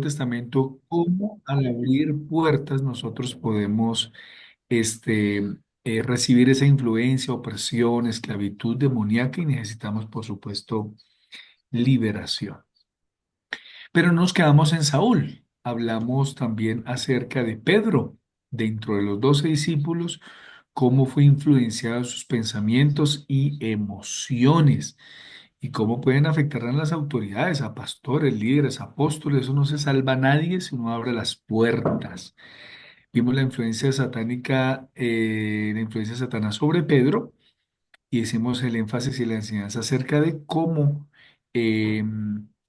Testamento, cómo al abrir puertas nosotros podemos este, recibir esa influencia, opresión, esclavitud demoníaca y necesitamos, por supuesto, liberación. Pero no nos quedamos en Saúl. Hablamos también acerca de Pedro, dentro de los 12 discípulos, cómo fue influenciado sus pensamientos y emociones y cómo pueden afectar a las autoridades, a pastores, líderes, apóstoles. Eso no se salva a nadie si uno abre las puertas. Vimos la influencia satánica, la influencia de Satanás sobre Pedro y hicimos el énfasis y la enseñanza acerca de cómo eh,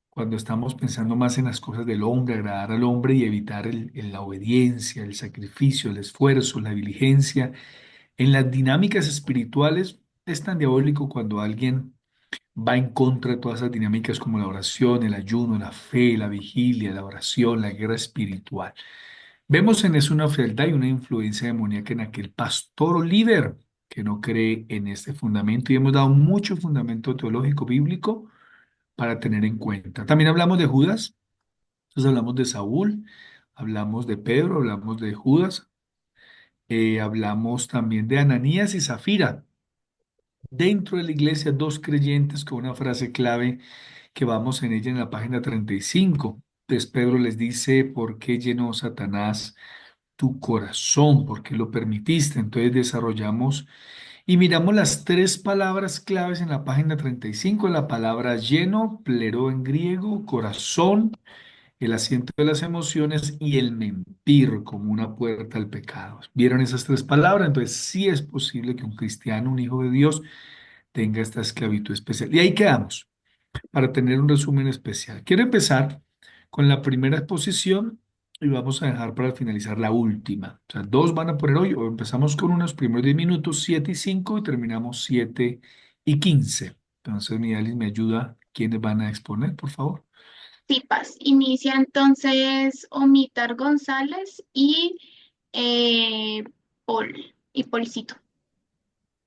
cuando estamos pensando más en las cosas del hombre, agradar al hombre y evitar la obediencia, el sacrificio, el esfuerzo, la diligencia, en las dinámicas espirituales es tan diabólico cuando alguien va en contra de todas esas dinámicas como la oración, el ayuno, la fe, la vigilia, la oración, la guerra espiritual. Vemos en eso una fealdad y una influencia demoníaca en aquel pastor o líder que no cree en este fundamento y hemos dado mucho fundamento teológico bíblico para tener en cuenta. También hablamos de Judas, entonces hablamos de Saúl, hablamos de Pedro, hablamos de Judas, hablamos también de Ananías y Zafira. Dentro de la iglesia, dos creyentes con una frase clave que vamos en ella en la página 35. Pues Pedro les dice, ¿por qué llenó Satanás tu corazón? ¿Por qué lo permitiste? Entonces desarrollamos y miramos las tres palabras claves en la página 35. La palabra lleno, plero en griego, corazón, el asiento de las emociones y el mentir como una puerta al pecado. ¿Vieron esas tres palabras? Entonces sí es posible que un cristiano, un hijo de Dios, tenga esta esclavitud especial. Y ahí quedamos para tener un resumen especial. Quiero empezar con la primera exposición y vamos a dejar para finalizar la última. O sea, dos van a poner hoy, o empezamos con unos primeros 10 minutos, 7 y 5 y terminamos 7 y 15. Entonces, mi Alice me ayuda. ¿Quiénes van a exponer, por favor? Tipas. Inicia entonces Omitar González y Paul y Polcito.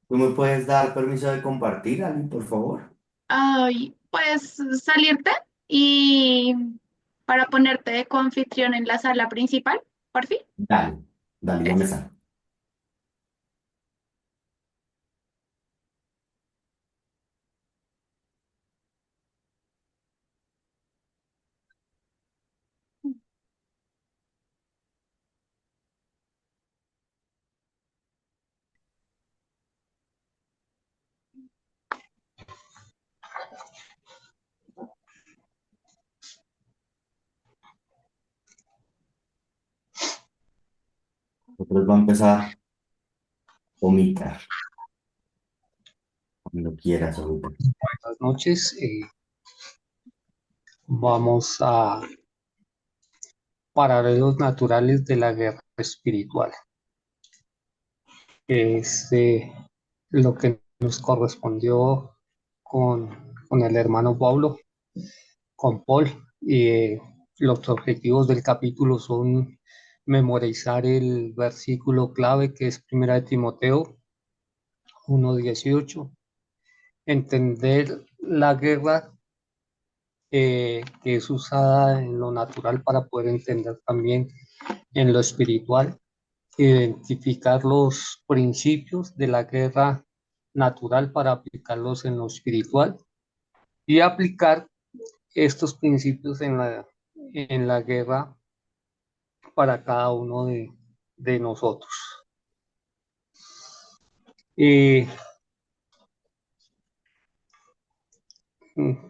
¿Tú me puedes dar permiso de compartir, Ali, por favor? Ay, puedes salirte y para ponerte de coanfitrión en la sala principal, por fin. Dale, dale, ya me Gracias. sale. Nosotros va a empezar Omita, cuando quieras, Omita. Buenas noches. Vamos a paralelos naturales de la guerra espiritual. Es lo que nos correspondió con el hermano Pablo, con Paul. Y los objetivos del capítulo son memorizar el versículo clave que es Primera de Timoteo 1:18, entender la guerra que es usada en lo natural para poder entender también en lo espiritual, identificar los principios de la guerra natural para aplicarlos en lo espiritual y aplicar estos principios en la guerra para cada uno de nosotros. Eh,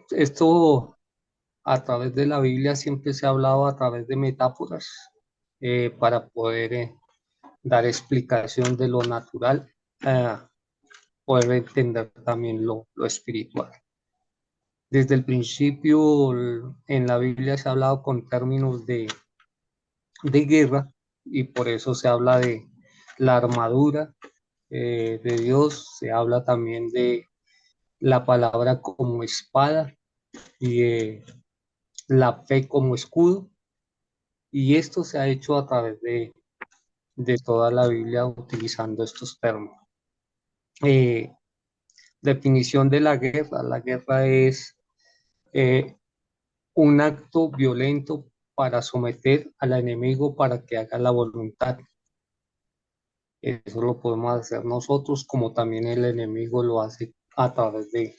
Esto a través de la Biblia siempre se ha hablado a través de metáforas para poder dar explicación de lo natural, poder entender también lo espiritual. Desde el principio en la Biblia se ha hablado con términos de guerra y por eso se habla de la armadura de Dios, se habla también de la palabra como espada y la fe como escudo, y esto se ha hecho a través de toda la Biblia utilizando estos términos. Eh, Definición de la guerra. La guerra es un acto violento para someter al enemigo para que haga la voluntad. Eso lo podemos hacer nosotros, como también el enemigo lo hace a través de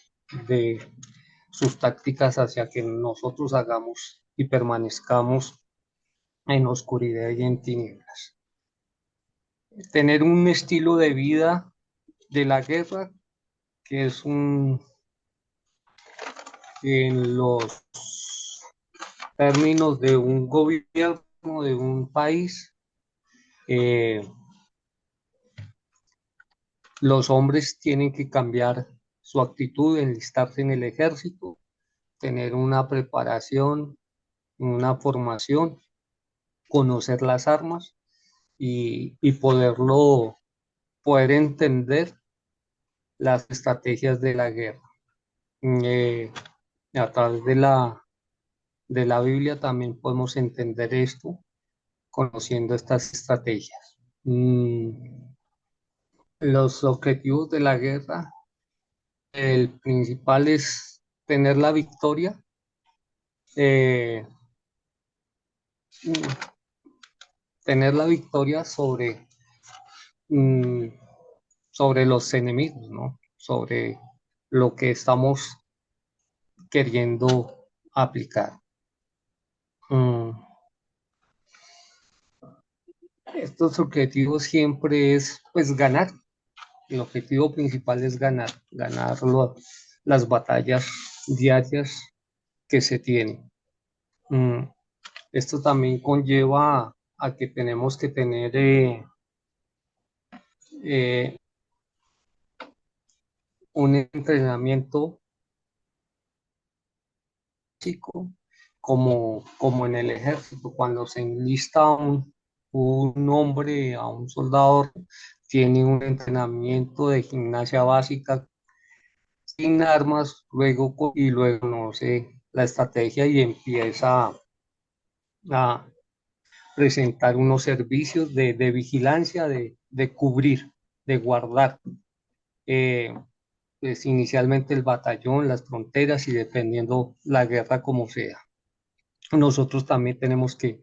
sus tácticas hacia que nosotros hagamos y permanezcamos en oscuridad y en tinieblas. Tener un estilo de vida de la guerra, que es en los términos de un gobierno, de un país, eh, los hombres tienen que cambiar su actitud, enlistarse en el ejército, tener una preparación, una formación, conocer las armas y poder entender las estrategias de la guerra. Eh, a través de la Biblia también podemos entender esto, conociendo estas estrategias. Los objetivos de la guerra, el principal es tener la victoria, eh, tener la victoria mm, sobre los enemigos, ¿no? Sobre lo que estamos queriendo aplicar. Mm, Estos objetivos siempre es, pues, ganar. El objetivo principal es ganar las batallas diarias que se tienen. Mm, Esto también conlleva a que tenemos que tener eh, un entrenamiento físico como en el ejército. Cuando se enlista un hombre, a un soldado, tiene un entrenamiento de gimnasia básica sin armas, y luego conoce la estrategia y empieza a presentar unos servicios de vigilancia, de cubrir, de guardar. Eh, pues inicialmente el batallón, las fronteras y dependiendo la guerra como sea. Nosotros también tenemos que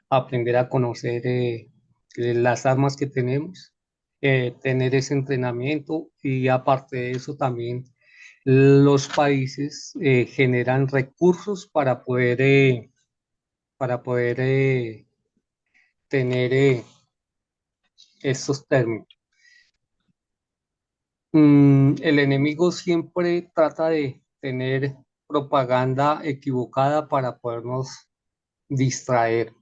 aprender a conocer las armas que tenemos, tener ese entrenamiento y aparte de eso también los países generan recursos para poder tener estos términos. El enemigo siempre trata de tener propaganda equivocada para podernos distraer.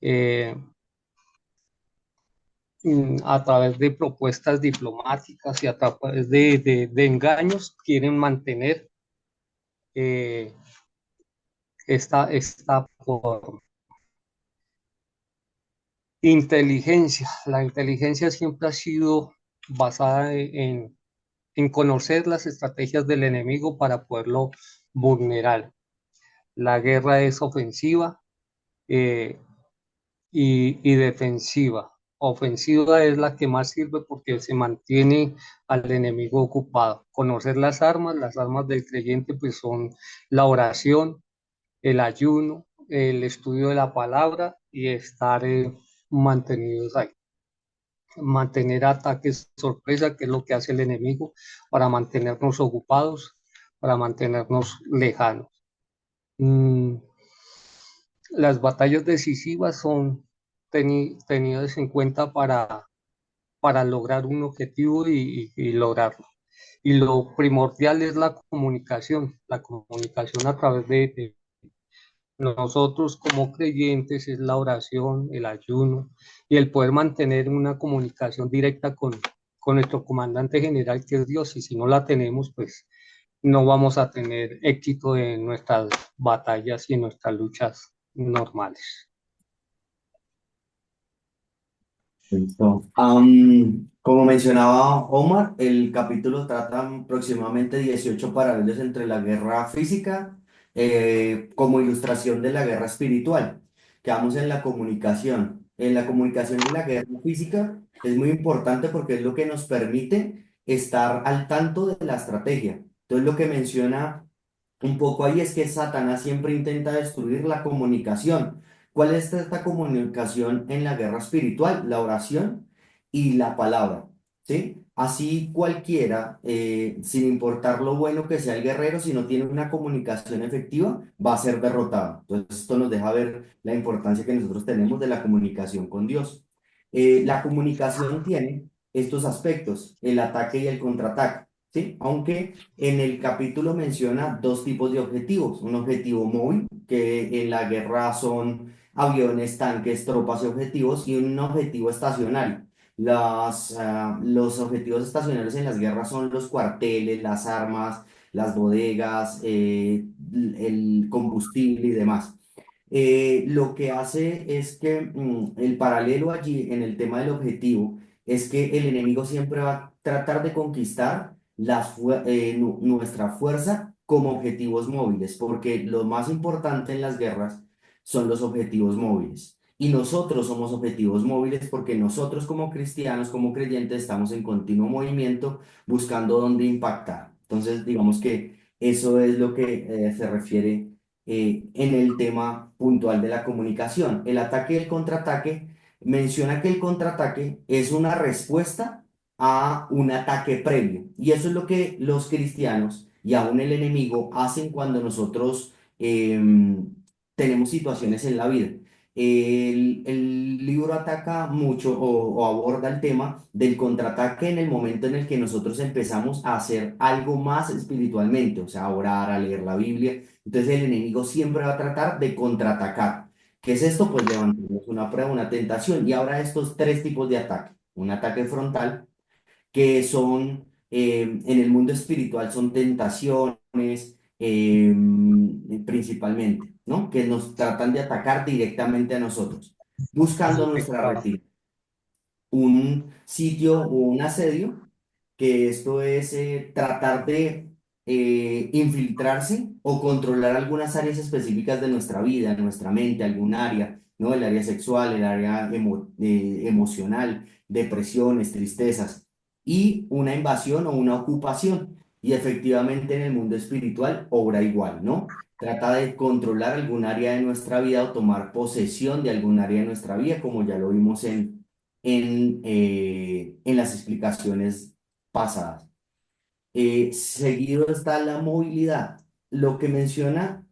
Eh, a través de propuestas diplomáticas y a través de engaños quieren mantener eh, esta forma. Inteligencia. La inteligencia siempre ha sido basada en conocer las estrategias del enemigo para poderlo vulnerar. La guerra es ofensiva eh, y defensiva. Ofensiva es la que más sirve porque se mantiene al enemigo ocupado. Conocer las armas del creyente pues son la oración, el ayuno, el estudio de la palabra y estar mantenidos ahí. Mantener ataques sorpresa, que es lo que hace el enemigo, para mantenernos ocupados, para mantenernos lejanos. Las batallas decisivas son tenidas en cuenta para lograr un objetivo y lograrlo. Y lo primordial es la comunicación a través de nosotros como creyentes, es la oración, el ayuno y el poder mantener una comunicación directa con nuestro comandante general, que es Dios, y si no la tenemos, pues no vamos a tener éxito en nuestras batallas y en nuestras luchas normales. Listo. Como mencionaba Omar, el capítulo trata aproximadamente 18 paralelos entre la guerra física como ilustración de la guerra espiritual. Quedamos en la comunicación. En la comunicación de la guerra física es muy importante porque es lo que nos permite estar al tanto de la estrategia. Entonces, lo que menciona un poco ahí es que Satanás siempre intenta destruir la comunicación. ¿Cuál es esta comunicación en la guerra espiritual? La oración y la palabra, ¿sí? Así cualquiera, sin importar lo bueno que sea el guerrero, si no tiene una comunicación efectiva, va a ser derrotado. Entonces, esto nos deja ver la importancia que nosotros tenemos de la comunicación con Dios. La comunicación tiene estos aspectos, el ataque y el contraataque, ¿sí? Aunque en el capítulo menciona dos tipos de objetivos, un objetivo móvil, que en la guerra son aviones, tanques, tropas y objetivos, y un objetivo estacionario. Los objetivos estacionarios en las guerras son los cuarteles, las armas, las bodegas, el combustible y demás. Lo que hace es que el paralelo allí en el tema del objetivo es que el enemigo siempre va a tratar de conquistar nuestra fuerza como objetivos móviles, porque lo más importante en las guerras son los objetivos móviles. Y nosotros somos objetivos móviles porque nosotros como cristianos, como creyentes, estamos en continuo movimiento buscando dónde impactar. Entonces, digamos que eso es lo que se refiere en el tema puntual de la comunicación. El ataque y el contraataque menciona que el contraataque es una respuesta a un ataque previo. Y eso es lo que los cristianos y aún el enemigo hacen cuando nosotros tenemos situaciones en la vida. El libro ataca mucho o aborda el tema del contraataque en el momento en el que nosotros empezamos a hacer algo más espiritualmente, o sea, a orar, a leer la Biblia. Entonces el enemigo siempre va a tratar de contraatacar. ¿Qué es esto? Pues levantarnos una prueba, una tentación. Y ahora estos tres tipos de ataque. Un ataque frontal, que son en el mundo espiritual, son tentaciones principalmente, ¿no? Que nos tratan de atacar directamente a nosotros, buscando Sí, nuestra claro. retina. Un sitio o un asedio, que esto es tratar de infiltrarse o controlar algunas áreas específicas de nuestra vida, nuestra mente, algún área, ¿no? El área sexual, el área emocional, depresiones, tristezas, y una invasión o una ocupación. Y efectivamente en el mundo espiritual obra igual, ¿no? Trata de controlar algún área de nuestra vida o tomar posesión de algún área de nuestra vida, como ya lo vimos en las explicaciones pasadas. Seguido está la movilidad. Lo que menciona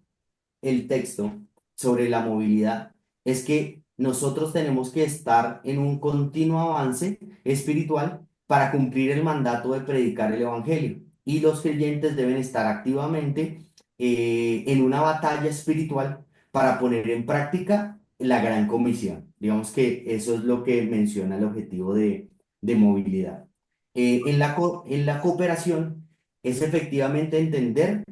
el texto sobre la movilidad es que nosotros tenemos que estar en un continuo avance espiritual para cumplir el mandato de predicar el evangelio. Y los creyentes deben estar activamente en una batalla espiritual para poner en práctica la gran comisión. Digamos que eso es lo que menciona el objetivo de movilidad. En la cooperación es efectivamente entender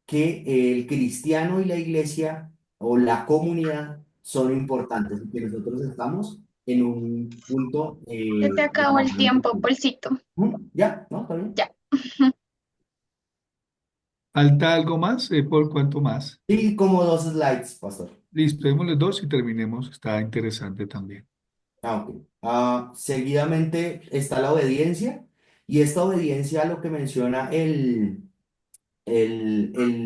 que el cristiano y la iglesia o la comunidad son importantes y que nosotros estamos en un punto Se te de acabó el trabajo en tiempo, conjunto. Polcito. ¿Ya? ¿No? ¿Está bien? Ya. ¿Falta algo más? ¿Por cuánto más? Sí, como dos slides, pastor. Listo, démosle dos y terminemos. Está interesante también. Ok. Seguidamente está la obediencia, y esta obediencia, lo que menciona el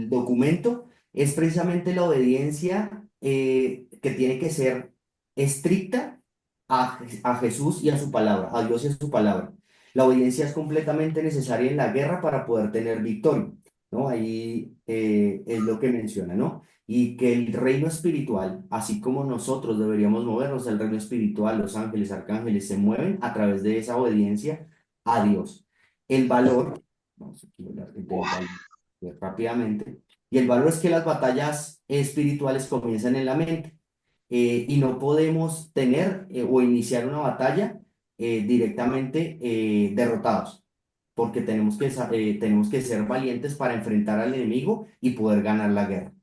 documento, es precisamente la obediencia que tiene que ser estricta a Jesús y a su palabra, a Dios y a su palabra. La obediencia es completamente necesaria en la guerra para poder tener victoria, ¿no? Ahí es lo que menciona, ¿no? Y que el reino espiritual, así como nosotros deberíamos movernos, el reino espiritual, los ángeles, arcángeles, se mueven a través de esa obediencia a Dios. El valor, vamos aquí a hablar del valor rápidamente. Y el valor es que las batallas espirituales comienzan en la mente, y no podemos tener o iniciar una batalla directamente derrotados, porque tenemos que ser valientes para enfrentar al enemigo y poder ganar la guerra.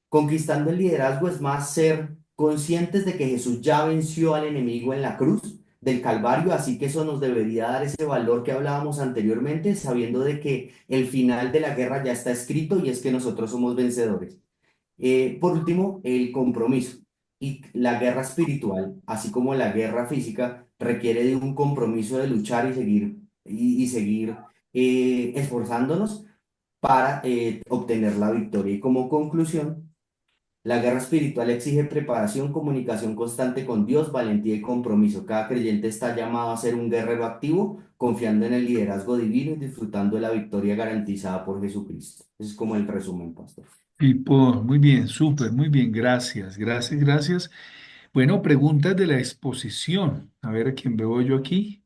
Conquistando el liderazgo es más ser conscientes de que Jesús ya venció al enemigo en la cruz del Calvario, así que eso nos debería dar ese valor que hablábamos anteriormente, sabiendo de que el final de la guerra ya está escrito y es que nosotros somos vencedores. Por último, el compromiso. Y la guerra espiritual, así como la guerra física, requiere de un compromiso de luchar y seguir esforzándonos para obtener la victoria. Y como conclusión, la guerra espiritual exige preparación, comunicación constante con Dios, valentía y compromiso. Cada creyente está llamado a ser un guerrero activo, confiando en el liderazgo divino y disfrutando de la victoria garantizada por Jesucristo. Ese es como el resumen, pastor. Tipo, muy bien, súper, muy bien, gracias, gracias, gracias. Bueno, preguntas de la exposición. A ver, ¿a quién veo yo aquí?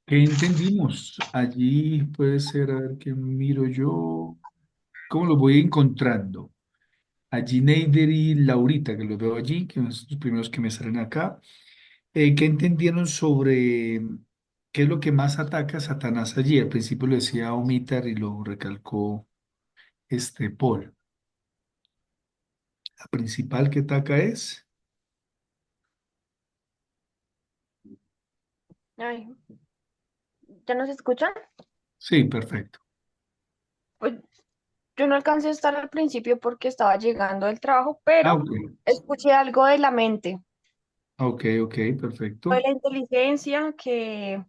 ¿Qué entendimos? Allí puede ser, a ver qué miro yo. ¿Cómo lo voy encontrando? Allí Neider y Laurita, que los veo allí, que son los primeros que me salen acá. ¿Qué entendieron sobre qué es lo que más ataca a Satanás allí? Al principio lo decía Omitar y lo recalcó Paul. La principal que ataca es. Ay, ¿ya nos escuchan? Sí, perfecto. Pues yo no alcancé a estar al principio porque estaba llegando del trabajo, Ah, pero ok, escuché algo de la mente, ok, ok, de perfecto. la inteligencia, que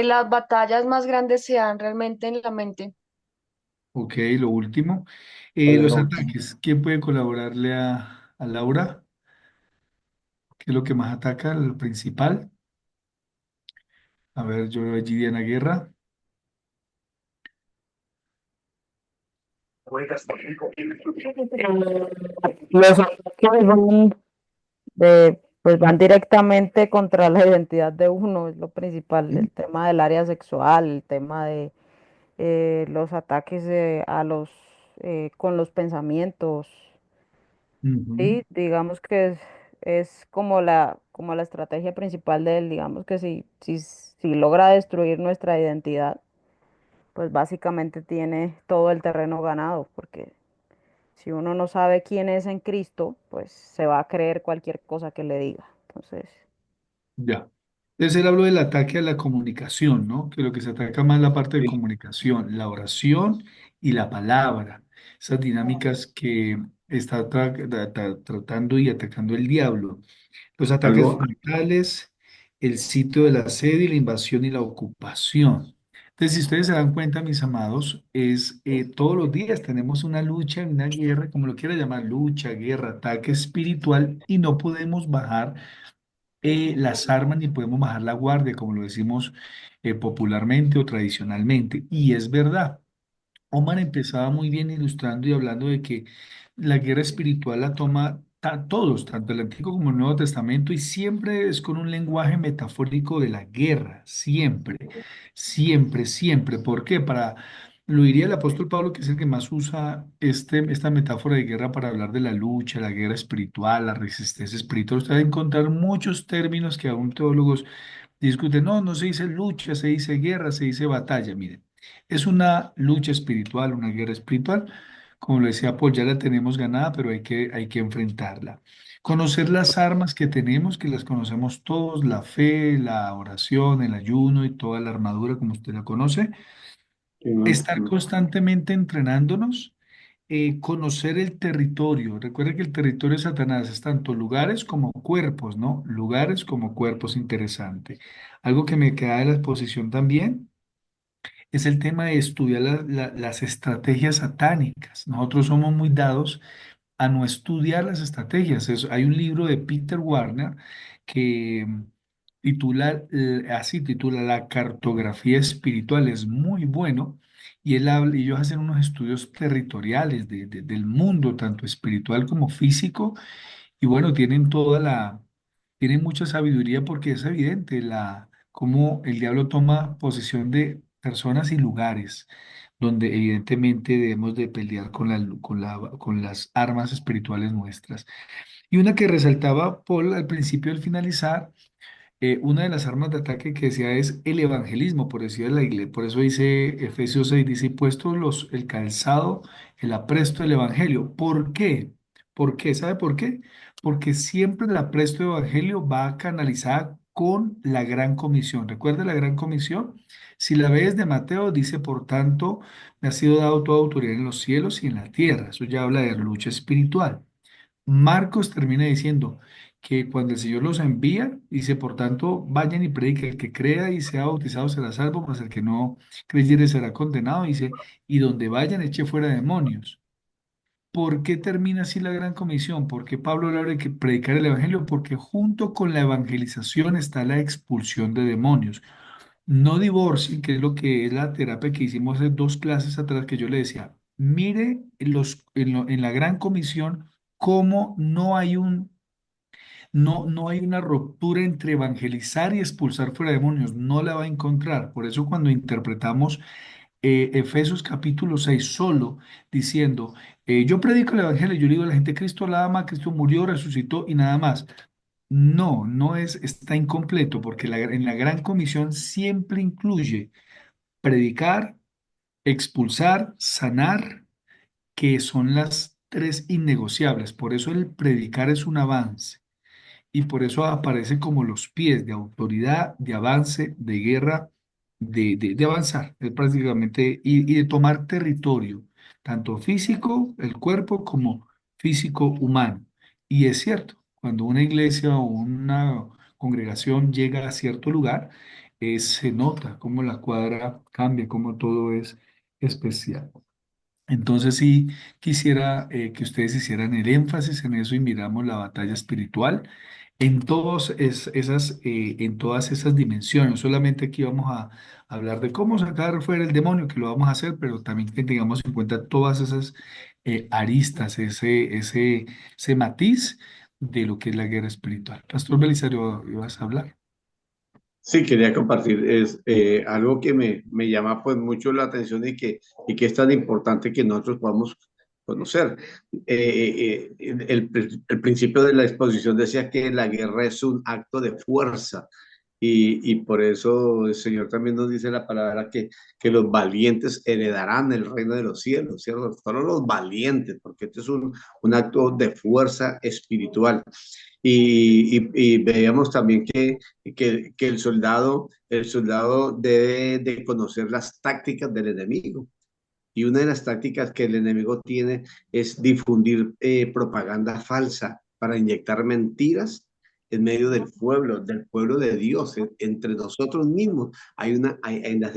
las batallas más grandes se dan realmente en la mente. Ok, lo último. Los Bueno, ataques. ¿Quién puede colaborarle a Laura? ¿Qué es lo que más ataca? El principal. A ver, yo veo allí Diana Guerra. Los ataques pues van directamente contra la identidad de uno, es lo principal, el tema del área sexual, el tema de los ataques con los pensamientos, Ujú. ¿sí? Digamos que es como la estrategia principal de él, digamos que si logra destruir nuestra identidad, pues básicamente tiene todo el terreno ganado, porque si uno no sabe quién es en Cristo, pues se va a creer cualquier cosa que le diga. Entonces, Ya. Entonces él habló del ataque a la comunicación, ¿no? Que lo que se ataca más es la parte de comunicación, la oración y la palabra. Esas dinámicas que está tratando y atacando el diablo. Los ataques algo, frontales, el sitio de la sede y la invasión y la ocupación. Entonces, si ustedes se dan cuenta, mis amados, todos los días tenemos una lucha, una guerra, como lo quiera llamar, lucha, guerra, ataque espiritual, y no podemos bajar las armas ni podemos bajar la guardia, como lo decimos popularmente o tradicionalmente. Y es verdad. Oman empezaba muy bien ilustrando y hablando de que la guerra espiritual la toma todos, tanto el Antiguo como el Nuevo Testamento, y siempre es con un lenguaje metafórico de la guerra, siempre, siempre, siempre. ¿Por qué? Lo diría el apóstol Pablo, que es el que más usa esta metáfora de guerra para hablar de la lucha, la guerra espiritual, la resistencia espiritual. Usted va a encontrar muchos términos que aún teólogos discuten. No, no se dice lucha, se dice guerra, se dice batalla. Miren. Es una lucha espiritual, una guerra espiritual. Como lo decía Paul, ya la tenemos ganada, pero hay que enfrentarla. Conocer las armas que tenemos, que las conocemos todos, la fe, la oración, el ayuno y toda la armadura, como usted la conoce. Estar constantemente entrenándonos, conocer el territorio. Recuerde que el territorio de Satanás es tanto lugares como cuerpos, ¿no? Lugares como cuerpos, interesante. Algo que me queda de la exposición también es el tema de estudiar las estrategias satánicas. Nosotros somos muy dados a no estudiar las estrategias. Hay un libro de Peter Warner que así titula La cartografía espiritual, es muy bueno y y ellos hacen unos estudios territoriales del mundo, tanto espiritual como físico, y bueno, tienen mucha sabiduría porque es evidente cómo el diablo toma posesión de personas y lugares donde evidentemente debemos de pelear con las armas espirituales nuestras. Y una que resaltaba Paul al principio al finalizar, una de las armas de ataque que decía es el evangelismo, por decir la iglesia. Por eso dice Efesios 6, dice, "Y puestos el calzado, el apresto del evangelio". ¿Por qué? ¿Por qué? ¿Sabe por qué? Porque siempre el apresto del evangelio va canalizada con la gran comisión. ¿Recuerda la gran comisión? Si la ves de Mateo, dice, por tanto, me ha sido dado toda autoridad en los cielos y en la tierra. Eso ya habla de lucha espiritual. Marcos termina diciendo que cuando el Señor los envía, dice, por tanto, vayan y prediquen, el que crea y sea bautizado será salvo, mas el que no creyere será condenado, dice, y donde vayan eche fuera demonios. ¿Por qué termina así la gran comisión? ¿Por qué Pablo habla de que predicar el evangelio? Porque junto con la evangelización está la expulsión de demonios. No divorcien, que es lo que es la terapia que hicimos hace 2 clases atrás, que yo le decía, mire en la gran comisión cómo no hay una ruptura entre evangelizar y expulsar fuera demonios, no la va a encontrar. Por eso cuando interpretamos Efesios capítulo 6 solo diciendo, yo predico el evangelio, yo le digo a la gente, Cristo la ama, Cristo murió, resucitó y nada más. No, no es, está incompleto porque en la gran comisión siempre incluye predicar, expulsar, sanar, que son las tres innegociables. Por eso el predicar es un avance y por eso aparece como los pies de autoridad, de avance, de guerra, de avanzar, es prácticamente, y de tomar territorio, tanto físico, el cuerpo, como físico humano. Y es cierto, cuando una iglesia o una congregación llega a cierto lugar, se nota cómo la cuadra cambia, cómo todo es especial. Entonces sí quisiera que ustedes hicieran el énfasis en eso y miramos la batalla espiritual en todas esas dimensiones. No solamente aquí vamos a hablar de cómo sacar fuera el demonio, que lo vamos a hacer, pero también que tengamos en cuenta todas esas aristas, ese matiz de lo que es la guerra espiritual. Pastor Belisario, ¿ibas a hablar? Sí, quería compartir es algo que me llama pues mucho la atención y que es tan importante que nosotros podamos conocer. El principio de la exposición decía que la guerra es un acto de fuerza y por eso el Señor también nos dice la palabra que los valientes heredarán el reino de los cielos, ¿cierto? Solo los valientes, porque este es un acto de fuerza espiritual. Y veíamos también que el soldado debe de conocer las tácticas del enemigo. Y una de las tácticas que el enemigo tiene es difundir propaganda falsa para inyectar mentiras en medio del pueblo de Dios, entre nosotros mismos. En las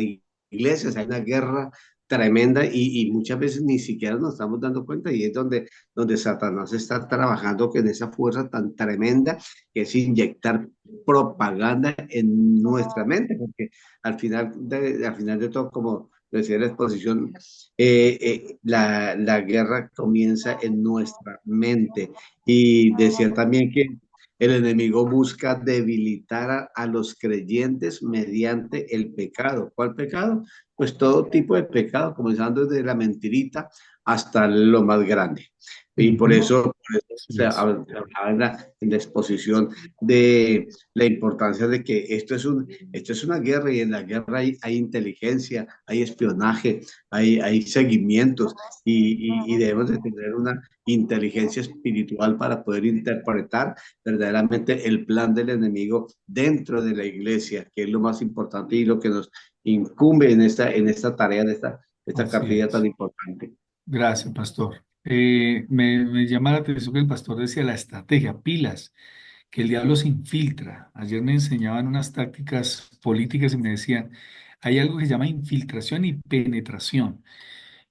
iglesias hay una guerra tremenda y muchas veces ni siquiera nos estamos dando cuenta y es donde Satanás está trabajando con esa fuerza tan tremenda que es inyectar propaganda en nuestra mente, porque al final de todo, como decía la exposición, la guerra comienza en nuestra mente. Y decía también que el enemigo busca debilitar a los creyentes mediante el pecado. ¿Cuál pecado? Pues todo tipo de pecado, comenzando desde la mentirita hasta lo más grande. Y por Ujú. eso, Así es. hablaba en la exposición de la importancia de que esto es una guerra y en la guerra hay inteligencia, hay espionaje, hay seguimientos y debemos de tener una inteligencia espiritual para poder interpretar verdaderamente el plan del enemigo dentro de la iglesia, que es lo más importante y lo que nos incumbe en esta tarea, esta Así cartilla tan es. importante. Gracias, pastor. Me llama la atención que el pastor decía la estrategia, pilas, que el diablo se infiltra. Ayer me enseñaban unas tácticas políticas y me decían, hay algo que se llama infiltración y penetración.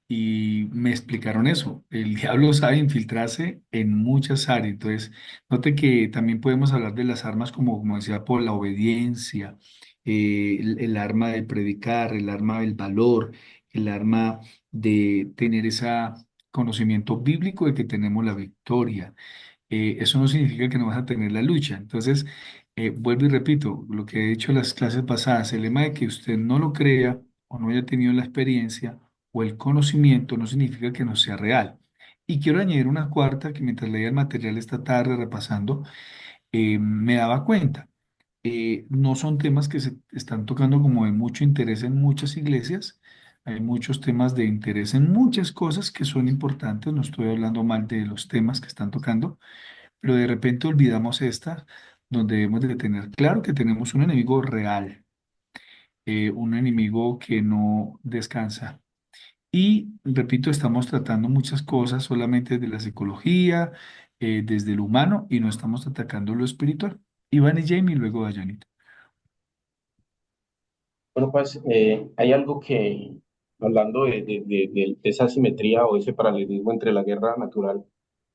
Y me explicaron eso. El diablo sabe infiltrarse en muchas áreas. Entonces, note que también podemos hablar de las armas como decía, por la obediencia, el arma de predicar, el arma del valor, el arma de tener ese conocimiento bíblico de que tenemos la victoria. Eso no significa que no vas a tener la lucha. Entonces, vuelvo y repito lo que he dicho en las clases pasadas, el lema de que usted no lo crea o no haya tenido la experiencia o el conocimiento no significa que no sea real. Y quiero añadir una cuarta que mientras leía el material esta tarde repasando, me daba cuenta. No son temas que se están tocando como de mucho interés en muchas iglesias. Hay muchos temas de interés en muchas cosas que son importantes. No estoy hablando mal de los temas que están tocando, pero de repente olvidamos esta, donde debemos de tener claro que tenemos un enemigo real, un enemigo que no descansa. Y repito, estamos tratando muchas cosas solamente de la psicología, desde lo humano y no estamos atacando lo espiritual. Iván y Jamie, luego Dayanita. Bueno, pues hay algo que, hablando de esa simetría o ese paralelismo entre la guerra natural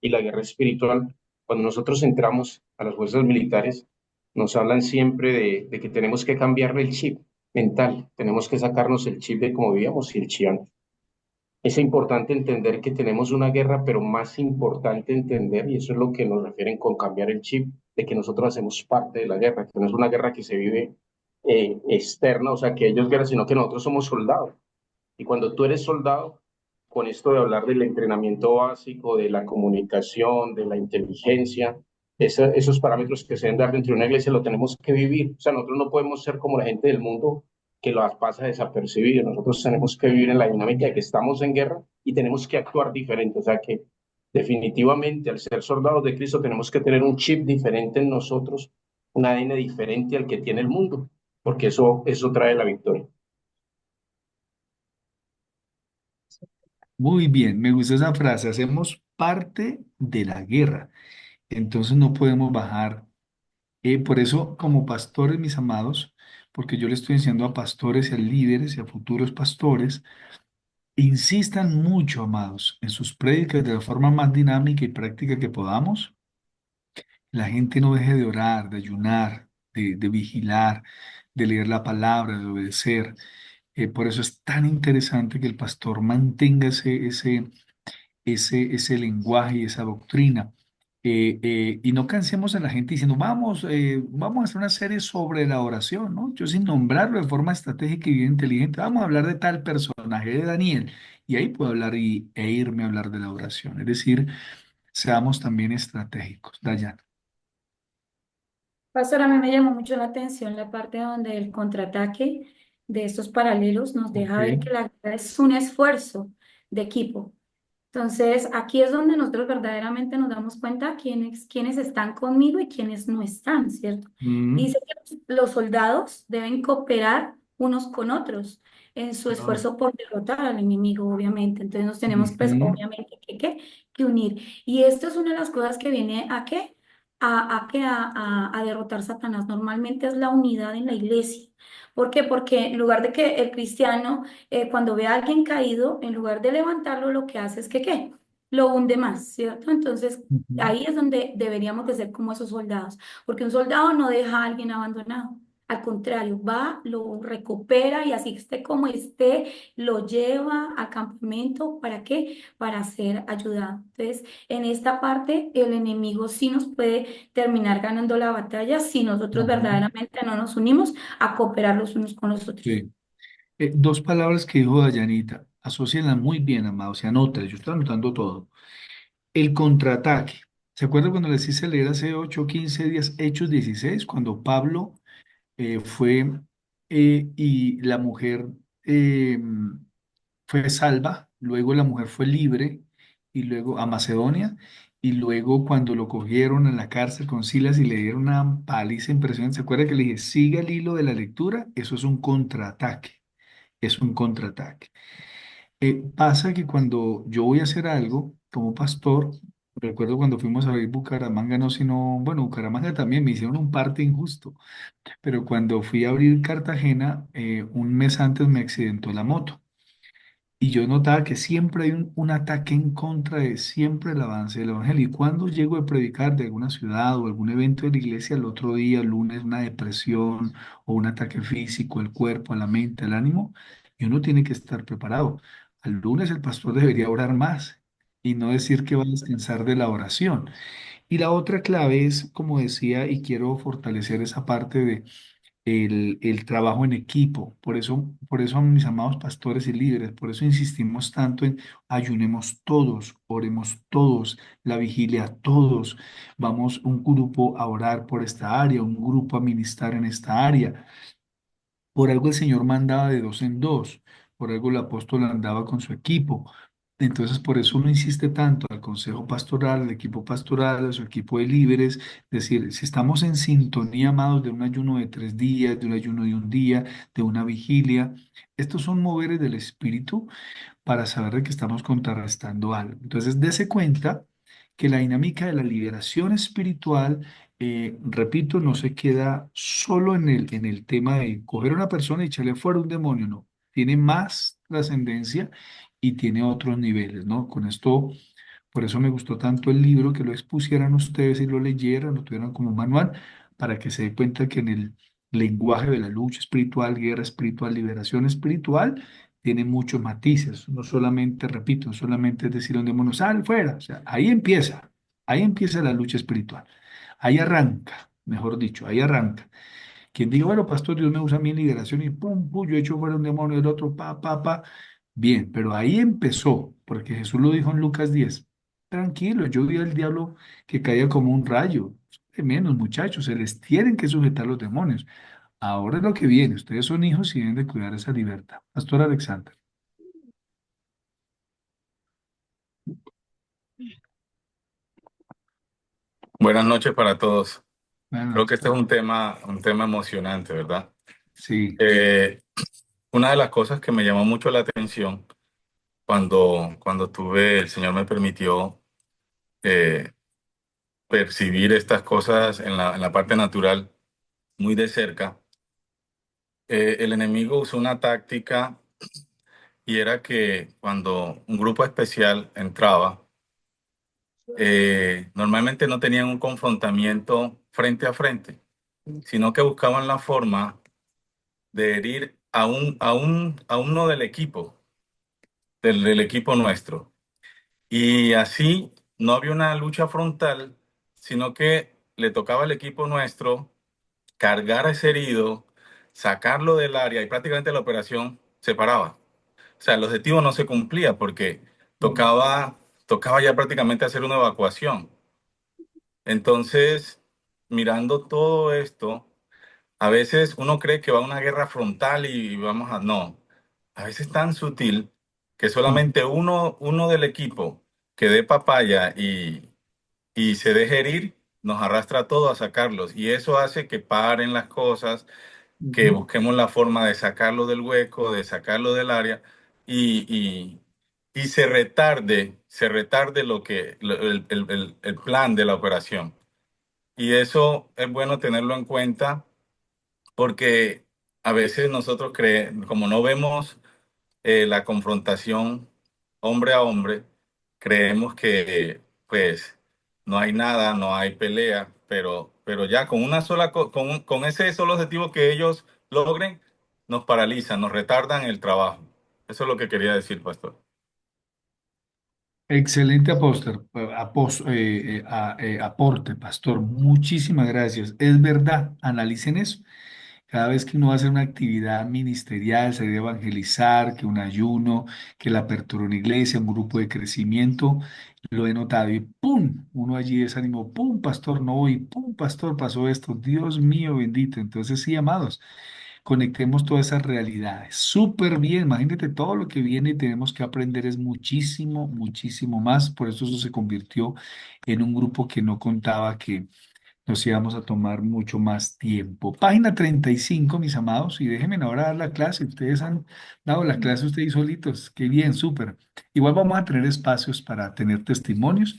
y la guerra espiritual, cuando nosotros entramos a las fuerzas militares, nos hablan siempre de que tenemos que cambiarle el chip mental, tenemos que sacarnos el chip de cómo vivíamos y el chip antes. Es importante entender que tenemos una guerra, pero más importante entender, y eso es lo que nos refieren con cambiar el chip, de que nosotros hacemos parte de la guerra, que no es una guerra que se vive externa, o sea, que ellos guerra, sino que nosotros somos soldados. Y cuando tú eres soldado, con esto de hablar del entrenamiento básico, de la comunicación, de la inteligencia, esos parámetros que se deben dar dentro de una iglesia, lo tenemos que vivir. O sea, nosotros no podemos ser como la gente del mundo que lo pasa desapercibido. Nosotros tenemos que vivir en la dinámica de que estamos en guerra y tenemos que actuar diferente. O sea, que definitivamente al ser soldados de Cristo tenemos que tener un chip diferente en nosotros, un ADN diferente al que tiene el mundo, porque eso trae la victoria. Muy bien, me gusta esa frase, hacemos parte de la guerra, entonces no podemos bajar. Por eso, como pastores, mis amados, porque yo le estoy enseñando a pastores y a líderes y a futuros pastores, insistan mucho, amados, en sus prédicas de la forma más dinámica y práctica que podamos. La gente no deje de orar, de ayunar, de vigilar, de leer la palabra, de obedecer. Por eso es tan interesante que el pastor mantenga ese lenguaje y esa doctrina. Y no cansemos a la gente diciendo, vamos a hacer una serie sobre la oración, ¿no? Yo sin nombrarlo de forma estratégica y bien inteligente, vamos a hablar de tal personaje, de Daniel, y ahí puedo hablar e irme a hablar de la oración. Es decir, seamos también estratégicos. Dayan. Pastor, a mí me llamó mucho la atención la parte donde el contraataque de estos paralelos nos deja ver Ok. que la guerra es un esfuerzo de equipo. Entonces, aquí es donde nosotros verdaderamente nos damos cuenta quiénes están conmigo y quiénes no están, ¿cierto? Mm, Dice que los soldados deben cooperar unos con otros en su claro. esfuerzo por derrotar al enemigo, obviamente. Entonces, nos tenemos, pues, Ujú, obviamente, que unir. Y esto es una de las cosas que viene a qué? A derrotar Satanás. Normalmente es la unidad en la iglesia. ¿Por qué? Porque en lugar de que el cristiano cuando ve a alguien caído, en lugar de levantarlo, lo que hace es que, ¿qué? Lo hunde más, ¿cierto? Entonces, ujú. ahí es donde deberíamos de ser como esos soldados, porque un soldado no deja a alguien abandonado. Al contrario, va, lo recupera y así esté como esté, lo lleva al campamento. ¿Para qué? Para ser ayudado. Entonces, en esta parte, el enemigo sí nos puede terminar ganando la batalla si nosotros Ajá, verdaderamente no nos unimos a cooperar los unos con los otros. sí. Dos palabras que dijo Dayanita, asócienlas muy bien, amados, y anótenlas, yo estoy anotando todo. El contraataque. ¿Se acuerdan cuando les hice leer hace 8 o 15 días Hechos 16 cuando Pablo fue y la mujer eh, fue salva, luego la mujer fue libre y luego a Macedonia, y luego cuando lo cogieron en la cárcel con Silas y le dieron una paliza impresionante? ¿Se acuerda que le dije, siga el hilo de la lectura? Eso es un contraataque, es un contraataque. Pasa que cuando yo voy a hacer algo como pastor, recuerdo cuando fuimos a ver Bucaramanga, no, sino, bueno, Bucaramanga también me hicieron un parte injusto, pero cuando fui a abrir Cartagena, un mes antes me accidentó la moto. Y yo notaba que siempre hay un ataque en contra de siempre el avance del evangelio. Y cuando llego a predicar de alguna ciudad o algún evento de la iglesia, el otro día, lunes, una depresión o un ataque físico al cuerpo, a la mente, al ánimo, y uno tiene que estar preparado. Al lunes el pastor debería orar más y no decir que va a descansar de la oración. Y la otra clave es, como decía, y quiero fortalecer esa parte de el trabajo en equipo. Por eso, mis amados pastores y líderes, por eso insistimos tanto en ayunemos todos, oremos todos, la vigilia todos. Vamos un grupo a orar por esta área, un grupo a ministrar en esta área. Por algo el Señor mandaba de dos en dos, por algo el apóstol andaba con su equipo. Entonces, por eso uno insiste tanto al consejo pastoral, al equipo pastoral, a su equipo de líderes, decir, si estamos en sintonía, amados, de un ayuno de 3 días, de un ayuno de un día, de una vigilia, estos son moveres del Espíritu para saber de que estamos contrarrestando algo. Entonces, dése cuenta que la dinámica de la liberación espiritual, repito, no se queda solo en el tema de coger a una persona y echarle fuera un demonio, no. Tiene más trascendencia y tiene otros niveles, ¿no? Con esto, por eso me gustó tanto el libro, que lo expusieran ustedes y lo leyeran, lo tuvieran como manual, para que se den cuenta que en el lenguaje de la lucha espiritual, guerra espiritual, liberación espiritual, tiene muchos matices. No solamente, repito, no solamente es decir a un demonio, sal fuera. O sea, ahí empieza la lucha espiritual. Ahí arranca, mejor dicho, ahí arranca. Quien diga, bueno, pastor, Dios me usa a mí en liberación y pum, pum, yo echo fuera un demonio del otro, pa, pa, pa. Bien, pero ahí empezó, porque Jesús lo dijo en Lucas 10. Tranquilo, yo vi al diablo que caía como un rayo. De menos, muchachos, se les tienen que sujetar los demonios. Ahora es lo que viene. Ustedes son hijos y deben de cuidar esa libertad. Pastor Alexander. Buenas noches para todos. Buenas Creo que noches, este es pastor. un tema emocionante, ¿verdad? Sí. Eh, una de las cosas que me llamó mucho la atención cuando el Señor me permitió eh, percibir estas cosas en la parte natural muy de cerca, el enemigo usó una táctica y era que cuando un grupo especial entraba, normalmente no tenían un confrontamiento frente a frente, sino que buscaban la forma de herir a uno del equipo, del equipo nuestro. Y así no había una lucha frontal, sino que le tocaba al equipo nuestro cargar a ese herido, sacarlo del área y prácticamente la operación se paraba. O sea, el objetivo no se cumplía porque tocaba ya prácticamente hacer una evacuación. Entonces, mirando todo esto, a veces uno cree que va a una guerra frontal y vamos a... No, a veces es tan sutil que solamente uno del equipo que dé papaya y se deje herir, nos arrastra a todos a sacarlos. Y eso hace que paren las cosas, que Ujú. busquemos la forma de sacarlo del hueco, de sacarlo del área y, y se retarde el plan de la operación. Y eso es bueno tenerlo en cuenta porque a veces nosotros creemos, como no vemos la confrontación hombre a hombre, creemos que pues no hay nada, no hay pelea, pero ya con una sola, con ese solo objetivo que ellos logren, nos paralizan, nos retardan el trabajo. Eso es lo que quería decir, pastor. Excelente aporte, pastor. Muchísimas gracias. Es verdad, analicen eso. Cada vez que uno va a hacer una actividad ministerial, se debe evangelizar, que un ayuno, que la apertura de una iglesia, un grupo de crecimiento, lo he notado y ¡pum! Uno allí desanimó, ¡pum! Pastor, no voy, ¡pum! Pastor, pasó esto, Dios mío bendito. Entonces, sí, amados, conectemos todas esas realidades. Súper bien, imagínate todo lo que viene y tenemos que aprender es muchísimo, muchísimo más. Por eso se convirtió en un grupo que no contaba que nos íbamos a tomar mucho más tiempo. Página 35, mis amados, y déjenme ahora dar la clase. Ustedes han dado la clase ustedes solitos. Qué bien, súper. Igual vamos a tener espacios para tener testimonios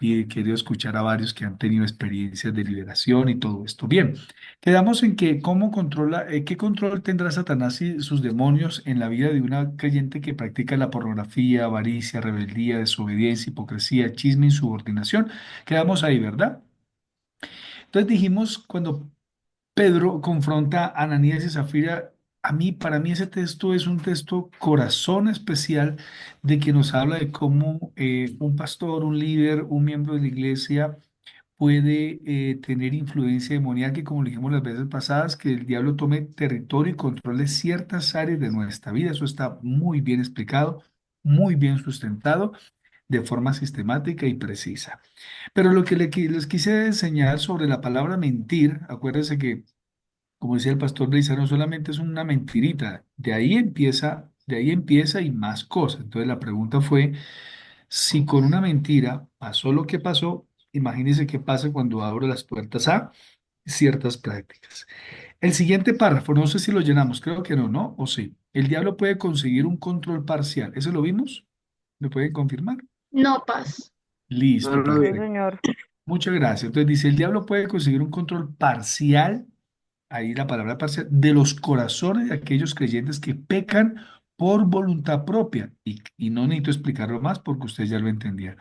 y he querido escuchar a varios que han tenido experiencias de liberación y todo esto. Bien, quedamos en que cómo controla, qué control tendrá Satanás y sus demonios en la vida de una creyente que practica la pornografía, avaricia, rebeldía, desobediencia, hipocresía, chisme, insubordinación. Quedamos ahí, ¿verdad? Entonces dijimos, cuando Pedro confronta a Ananías y Zafira, para mí ese texto es un texto corazón especial de que nos habla de cómo un pastor, un líder, un miembro de la iglesia puede tener influencia demoníaca y como lo dijimos las veces pasadas, que el diablo tome territorio y controle ciertas áreas de nuestra vida. Eso está muy bien explicado, muy bien sustentado, de forma sistemática y precisa. Pero lo que les quise enseñar sobre la palabra mentir, acuérdense que, como decía el pastor Leiza, no solamente es una mentirita, de ahí empieza y más cosas. Entonces la pregunta fue, si con una mentira pasó lo que pasó, imagínense qué pasa cuando abro las puertas a ciertas prácticas. El siguiente párrafo, no sé si lo llenamos, creo que no, ¿no? ¿O sí? El diablo puede conseguir un control parcial. ¿Eso lo vimos? ¿Me pueden confirmar? No, paz. No, Listo, no, Sí, perfecto. señor. Muchas gracias. Entonces dice, el diablo puede conseguir un control parcial, ahí la palabra parcial, de los corazones de aquellos creyentes que pecan por voluntad propia. Y no necesito explicarlo más porque usted ya lo entendía.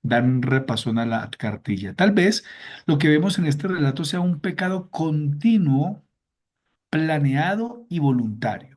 Dan un repasón a la cartilla. Tal vez lo que vemos en este relato sea un pecado continuo, planeado y voluntario.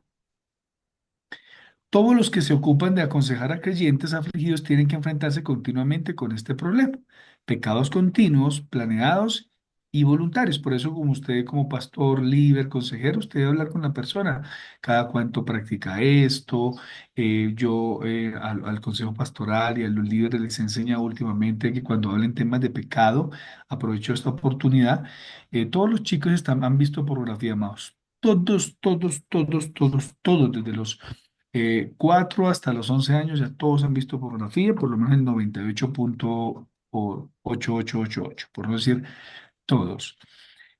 Todos los que se ocupan de aconsejar a creyentes afligidos tienen que enfrentarse continuamente con este problema. Pecados continuos, planeados y voluntarios. Por eso, como usted, como pastor, líder, consejero, usted debe hablar con la persona. Cada cuánto practica esto. Al consejo pastoral y a los líderes les enseña últimamente que cuando hablen temas de pecado, aprovecho esta oportunidad. Todos los chicos han visto pornografía, amados. Todos, todos, todos, todos, todos, desde los 4 hasta los 11 años ya todos han visto pornografía, por lo menos el 98.8888, por no decir todos.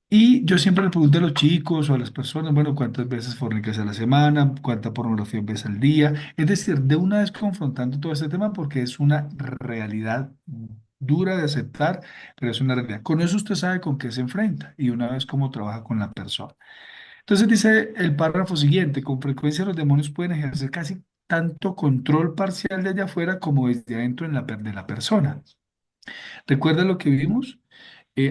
Y yo siempre le pregunto a los chicos o a las personas, bueno, ¿cuántas veces fornicas a la semana? ¿Cuánta pornografía ves al día? Es decir, de una vez confrontando todo este tema porque es una realidad dura de aceptar, pero es una realidad. Con eso usted sabe con qué se enfrenta y una vez cómo trabaja con la persona. Entonces dice el párrafo siguiente, con frecuencia los demonios pueden ejercer casi tanto control parcial de allá afuera como desde adentro de la persona. ¿Recuerda lo que vimos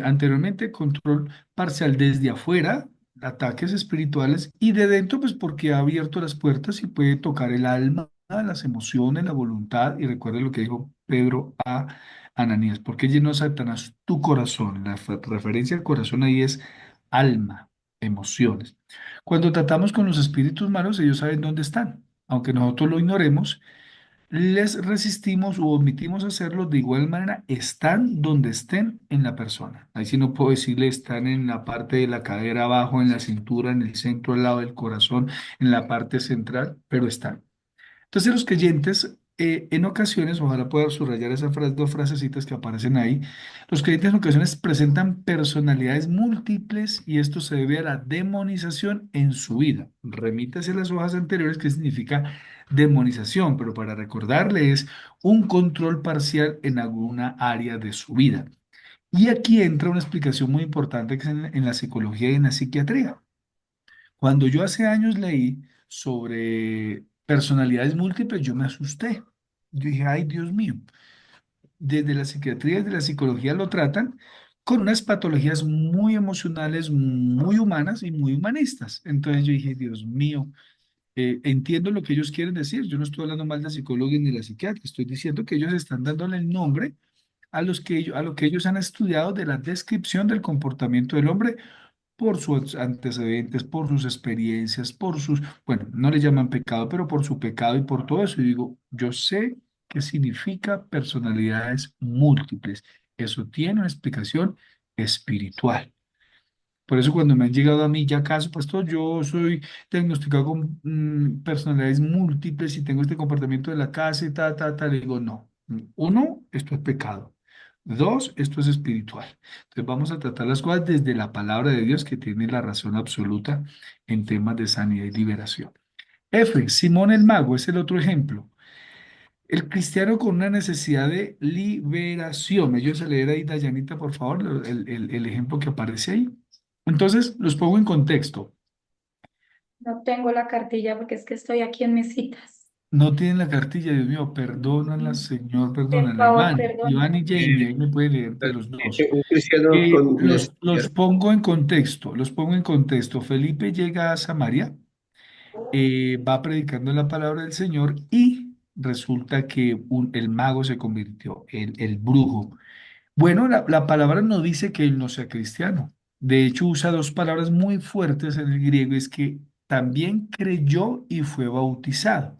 anteriormente? Control parcial desde afuera, ataques espirituales y de dentro, pues porque ha abierto las puertas y puede tocar el alma, las emociones, la voluntad. Y recuerda lo que dijo Pedro a Ananías, porque llenó Satanás tu corazón. La referencia al corazón ahí es alma, emociones. Cuando tratamos con los espíritus malos, ellos saben dónde están. Aunque nosotros lo ignoremos, les resistimos o omitimos hacerlo, de igual manera están donde estén en la persona. Ahí sí no puedo decirle están en la parte de la cadera abajo, en la cintura, en el centro, al lado del corazón, en la parte central, pero están. Entonces los creyentes, en ocasiones, ojalá pueda subrayar esas dos frasecitas que aparecen ahí, los creyentes en ocasiones presentan personalidades múltiples y esto se debe a la demonización en su vida. Remítase a las hojas anteriores que significa demonización, pero para recordarle es un control parcial en alguna área de su vida. Y aquí entra una explicación muy importante que es en la psicología y en la psiquiatría. Cuando yo hace años leí sobre personalidades múltiples, yo me asusté. Yo dije, ay, Dios mío, desde la psiquiatría, desde la psicología lo tratan con unas patologías muy emocionales, muy humanas y muy humanistas. Entonces yo dije, Dios mío, entiendo lo que ellos quieren decir. Yo no estoy hablando mal de la psicóloga ni de la psiquiatra, estoy diciendo que ellos están dándole el nombre a lo que ellos han estudiado de la descripción del comportamiento del hombre por sus antecedentes, por sus experiencias, por sus, bueno, no le llaman pecado, pero por su pecado y por todo eso. Y digo, yo sé qué significa personalidades múltiples. Eso tiene una explicación espiritual. Por eso cuando me han llegado a mí ya casos, pastor, yo soy diagnosticado con personalidades múltiples y tengo este comportamiento de la casa y le digo, no. Uno, esto es pecado. Dos, esto es espiritual. Entonces vamos a tratar las cosas desde la palabra de Dios que tiene la razón absoluta en temas de sanidad y liberación. F, Simón el mago es el otro ejemplo. El cristiano con una necesidad de liberación. ¿Me ayudas a leer ahí, Dayanita, por favor, el ejemplo que aparece ahí? Entonces, los pongo en contexto. No tengo la cartilla porque es que estoy aquí en mesitas. No tienen la cartilla, Dios mío, perdónala, Señor, Por perdónala. favor, Iván y Jamie, eh, ahí me puede leer de los dos. un cristiano con Los pongo en contexto, los pongo en contexto. Felipe llega a Samaria, va predicando la palabra del Señor y resulta que el mago se convirtió, el brujo. Bueno, la palabra no dice que él no sea cristiano. De hecho, usa dos palabras muy fuertes en el griego, es que también creyó y fue bautizado.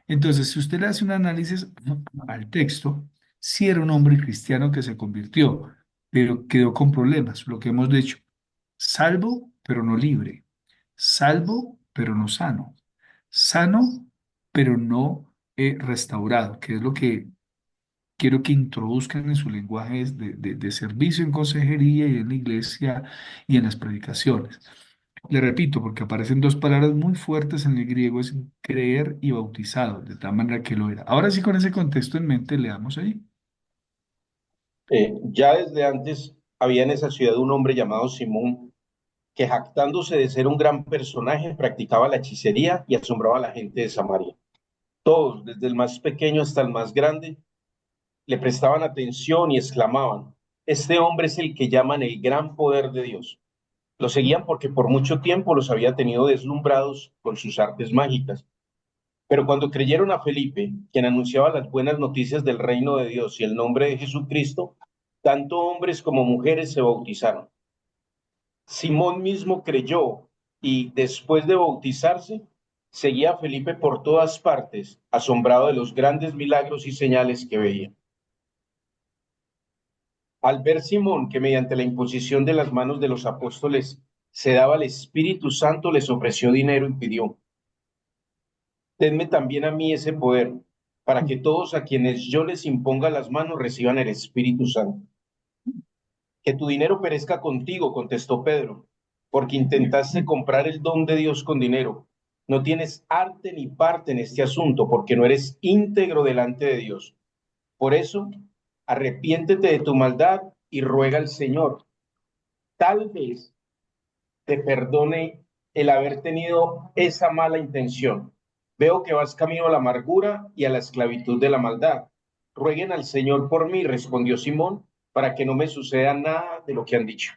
Entonces, si usted le hace un análisis al texto, sí era un hombre cristiano que se convirtió, pero quedó con problemas, lo que hemos dicho, salvo, pero no libre, salvo, pero no sano, sano, pero no restaurado, que es lo que quiero que introduzcan en su lenguaje de servicio en consejería y en la iglesia y en las predicaciones. Le repito, porque aparecen dos palabras muy fuertes en el griego, es creer y bautizado, de tal manera que lo era. Ahora sí, con ese contexto en mente, leamos ahí. Ya desde antes había en esa ciudad un hombre llamado Simón que jactándose de ser un gran personaje practicaba la hechicería y asombraba a la gente de Samaria. Todos, desde el más pequeño hasta el más grande, le prestaban atención y exclamaban, este hombre es el que llaman el gran poder de Dios. Lo seguían porque por mucho tiempo los había tenido deslumbrados con sus artes mágicas. Pero cuando creyeron a Felipe, quien anunciaba las buenas noticias del reino de Dios y el nombre de Jesucristo, tanto hombres como mujeres se bautizaron. Simón mismo creyó y después de bautizarse, seguía a Felipe por todas partes, asombrado de los grandes milagros y señales que veía. Al ver Simón que mediante la imposición de las manos de los apóstoles se daba el Espíritu Santo, les ofreció dinero y pidió, denme también a mí ese poder, para que todos a quienes yo les imponga las manos reciban el Espíritu Santo. Que tu dinero perezca contigo, contestó Pedro, porque intentaste comprar el don de Dios con dinero. No tienes arte ni parte en este asunto, porque no eres íntegro delante de Dios. Por eso, arrepiéntete de tu maldad y ruega al Señor. Tal vez te perdone el haber tenido esa mala intención. Veo que vas camino a la amargura y a la esclavitud de la maldad. Rueguen al Señor por mí, respondió Simón, para que no me suceda nada de lo que han dicho.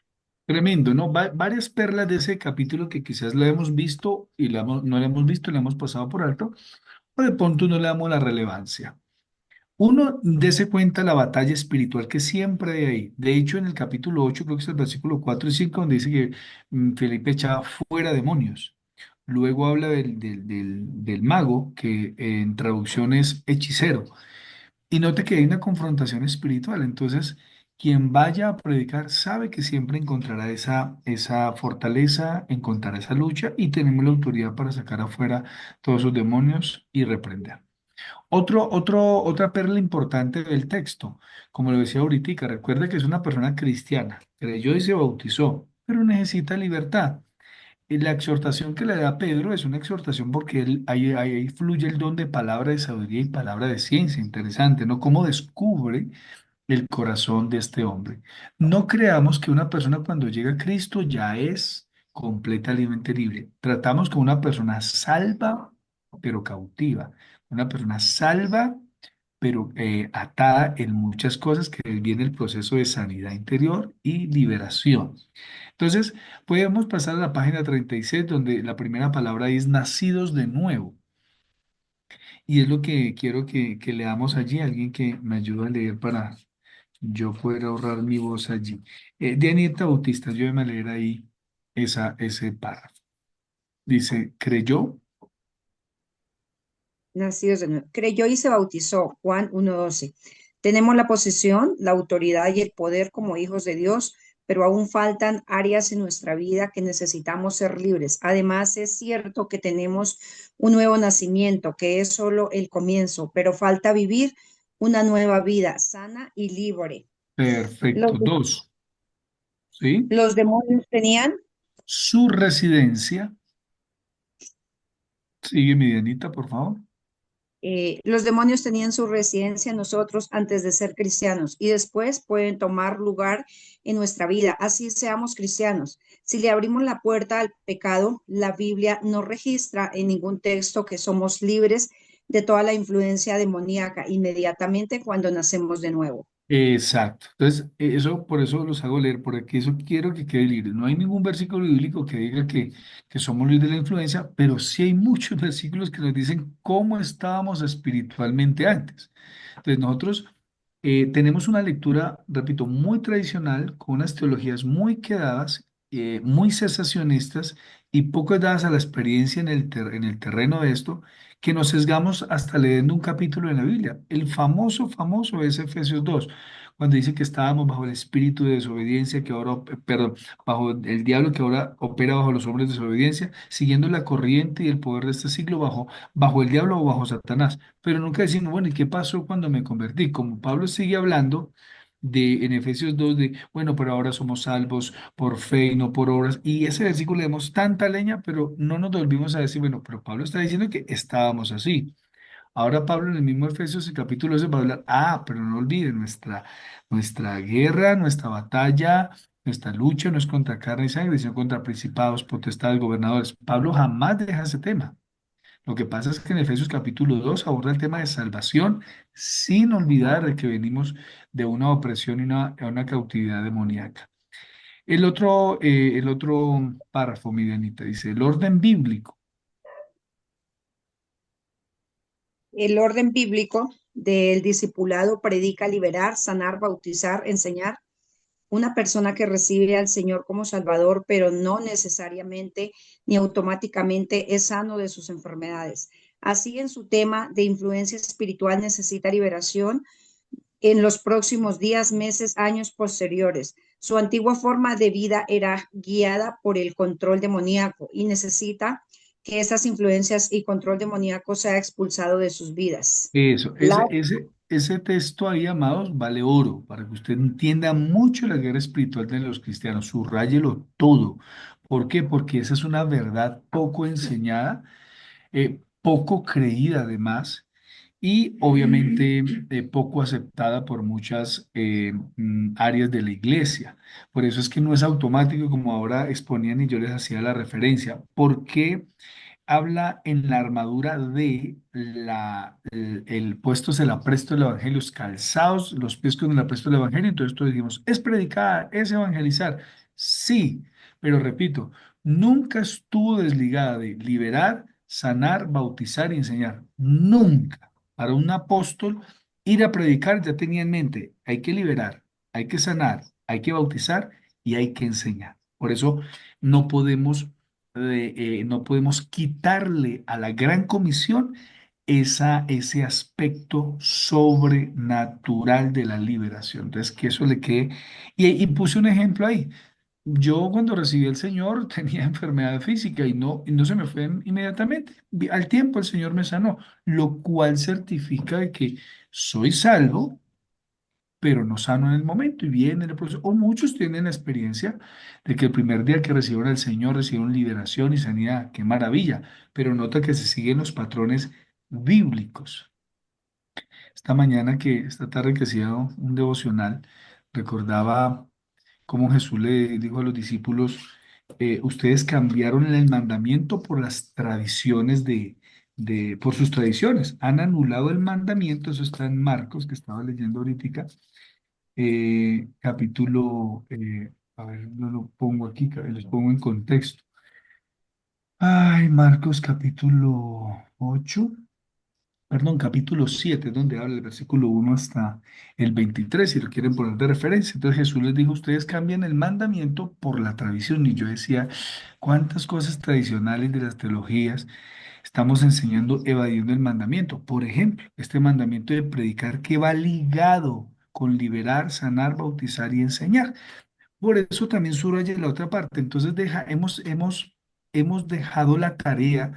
Tremendo, ¿no? Varias perlas de ese capítulo que quizás lo hemos visto y no lo hemos visto, lo hemos pasado por alto, o de pronto no le damos la relevancia. Uno, dése cuenta la batalla espiritual que siempre hay ahí. De hecho, en el capítulo 8 creo que es el versículo 4 y 5 donde dice que Felipe echaba fuera demonios. Luego habla del mago, que en traducción es hechicero. Y note que hay una confrontación espiritual. Entonces, quien vaya a predicar sabe que siempre encontrará esa fortaleza, encontrará esa lucha y tenemos la autoridad para sacar afuera todos esos demonios y reprender. Otra perla importante del texto, como lo decía ahorita, recuerda que es una persona cristiana, creyó y se bautizó, pero necesita libertad. Y la exhortación que le da Pedro es una exhortación porque ahí fluye el don de palabra de sabiduría y palabra de ciencia. Interesante, ¿no? Cómo descubre el corazón de este hombre. No creamos que una persona cuando llega a Cristo ya es completamente libre. Tratamos con una persona salva, pero cautiva. Una persona salva, pero atada en muchas cosas, que viene el proceso de sanidad interior y liberación. Entonces, podemos pasar a la página 36, donde la primera palabra es nacidos de nuevo. Y es lo que quiero que leamos allí. Alguien que me ayude a leer para yo poder ahorrar mi voz allí. De Anieta Bautista, yo voy a leer ahí ese párrafo. Dice, creyó. Nacidos de nuevo. Creyó y se bautizó. Juan 1:12. Tenemos la posición, la autoridad y el poder como hijos de Dios, pero aún faltan áreas en nuestra vida que necesitamos ser libres. Además, es cierto que tenemos un nuevo nacimiento, que es solo el comienzo, pero falta vivir una nueva vida sana y libre. Los, Perfecto. Dos, ¿sí? los demonios tenían Su residencia. Sigue mi Dianita, por favor. Los demonios tenían su residencia en nosotros antes de ser cristianos y después pueden tomar lugar en nuestra vida. Así seamos cristianos. Si le abrimos la puerta al pecado, la Biblia no registra en ningún texto que somos libres de toda la influencia demoníaca inmediatamente cuando nacemos de nuevo. Exacto. Entonces, eso por eso los hago leer, porque eso quiero que quede libre. No hay ningún versículo bíblico que diga que somos libres de la influencia, pero sí hay muchos versículos que nos dicen cómo estábamos espiritualmente antes. Entonces, nosotros tenemos una lectura, repito, muy tradicional, con unas teologías muy quedadas, muy cesacionistas y poco dadas a la experiencia en el terreno de esto, que nos sesgamos hasta leyendo un capítulo de la Biblia. El famoso es Efesios 2, cuando dice que estábamos bajo el espíritu de desobediencia, que ahora, perdón, bajo el diablo que ahora opera bajo los hombres de desobediencia, siguiendo la corriente y el poder de este siglo bajo el diablo o bajo Satanás. Pero nunca decimos, bueno, ¿y qué pasó cuando me convertí? Como Pablo sigue hablando en Efesios 2 bueno, pero ahora somos salvos por fe y no por obras. Y ese versículo le damos tanta leña, pero no nos volvimos a decir, bueno, pero Pablo está diciendo que estábamos así. Ahora Pablo en el mismo Efesios, el capítulo 12, va a hablar, pero no olviden, nuestra guerra, nuestra batalla, nuestra lucha no es contra carne y sangre, sino contra principados, potestades, gobernadores. Pablo jamás deja ese tema. Lo que pasa es que en Efesios capítulo 2 aborda el tema de salvación sin olvidar de que venimos de una opresión y una cautividad demoníaca. El otro párrafo, mi Dianita, dice, el orden bíblico. El orden bíblico del discipulado predica liberar, sanar, bautizar, enseñar. Una persona que recibe al Señor como Salvador, pero no necesariamente ni automáticamente es sano de sus enfermedades. Así, en su tema de influencia espiritual necesita liberación en los próximos días, meses, años posteriores. Su antigua forma de vida era guiada por el control demoníaco y necesita que esas influencias y control demoníaco sea expulsado de sus vidas. Eso, La ese texto ahí, amados, vale oro, para que usted entienda mucho la guerra espiritual de los cristianos, subrayelo todo. ¿Por qué? Porque esa es una verdad poco enseñada, poco creída además, y obviamente poco aceptada por muchas áreas de la iglesia. Por eso es que no es automático como ahora exponían y yo les hacía la referencia. ¿Por qué? Habla en la armadura de el puestos el apresto del evangelio, los calzados, los pies con el apresto del evangelio. Entonces todos dijimos, es predicar, es evangelizar. Sí, pero repito, nunca estuvo desligada de liberar, sanar, bautizar y enseñar. Nunca. Para un apóstol, ir a predicar ya tenía en mente, hay que liberar, hay que sanar, hay que bautizar y hay que enseñar. Por eso no podemos no podemos quitarle a la gran comisión ese aspecto sobrenatural de la liberación. Entonces, que eso le quede. Y puse un ejemplo ahí. Yo cuando recibí al Señor tenía enfermedad física y no se me fue inmediatamente. Al tiempo el Señor me sanó, lo cual certifica de que soy salvo, pero no sano en el momento y viene el proceso. O muchos tienen la experiencia de que el primer día que recibieron al Señor recibieron liberación y sanidad. ¡Qué maravilla! Pero nota que se siguen los patrones bíblicos. Esta tarde que hacía un devocional, recordaba cómo Jesús le dijo a los discípulos, ustedes cambiaron el mandamiento por las tradiciones por sus tradiciones. Han anulado el mandamiento, eso está en Marcos, que estaba leyendo ahorita, capítulo, a ver, no lo pongo aquí, los pongo en contexto. Ay, Marcos capítulo 8, perdón, capítulo 7, donde habla el versículo 1 hasta el 23, si lo quieren poner de referencia. Entonces Jesús les dijo, ustedes cambian el mandamiento por la tradición. Y yo decía, ¿cuántas cosas tradicionales de las teologías estamos enseñando evadiendo el mandamiento? Por ejemplo, este mandamiento de predicar que va ligado con liberar, sanar, bautizar y enseñar. Por eso también subraya la otra parte. Entonces hemos dejado la tarea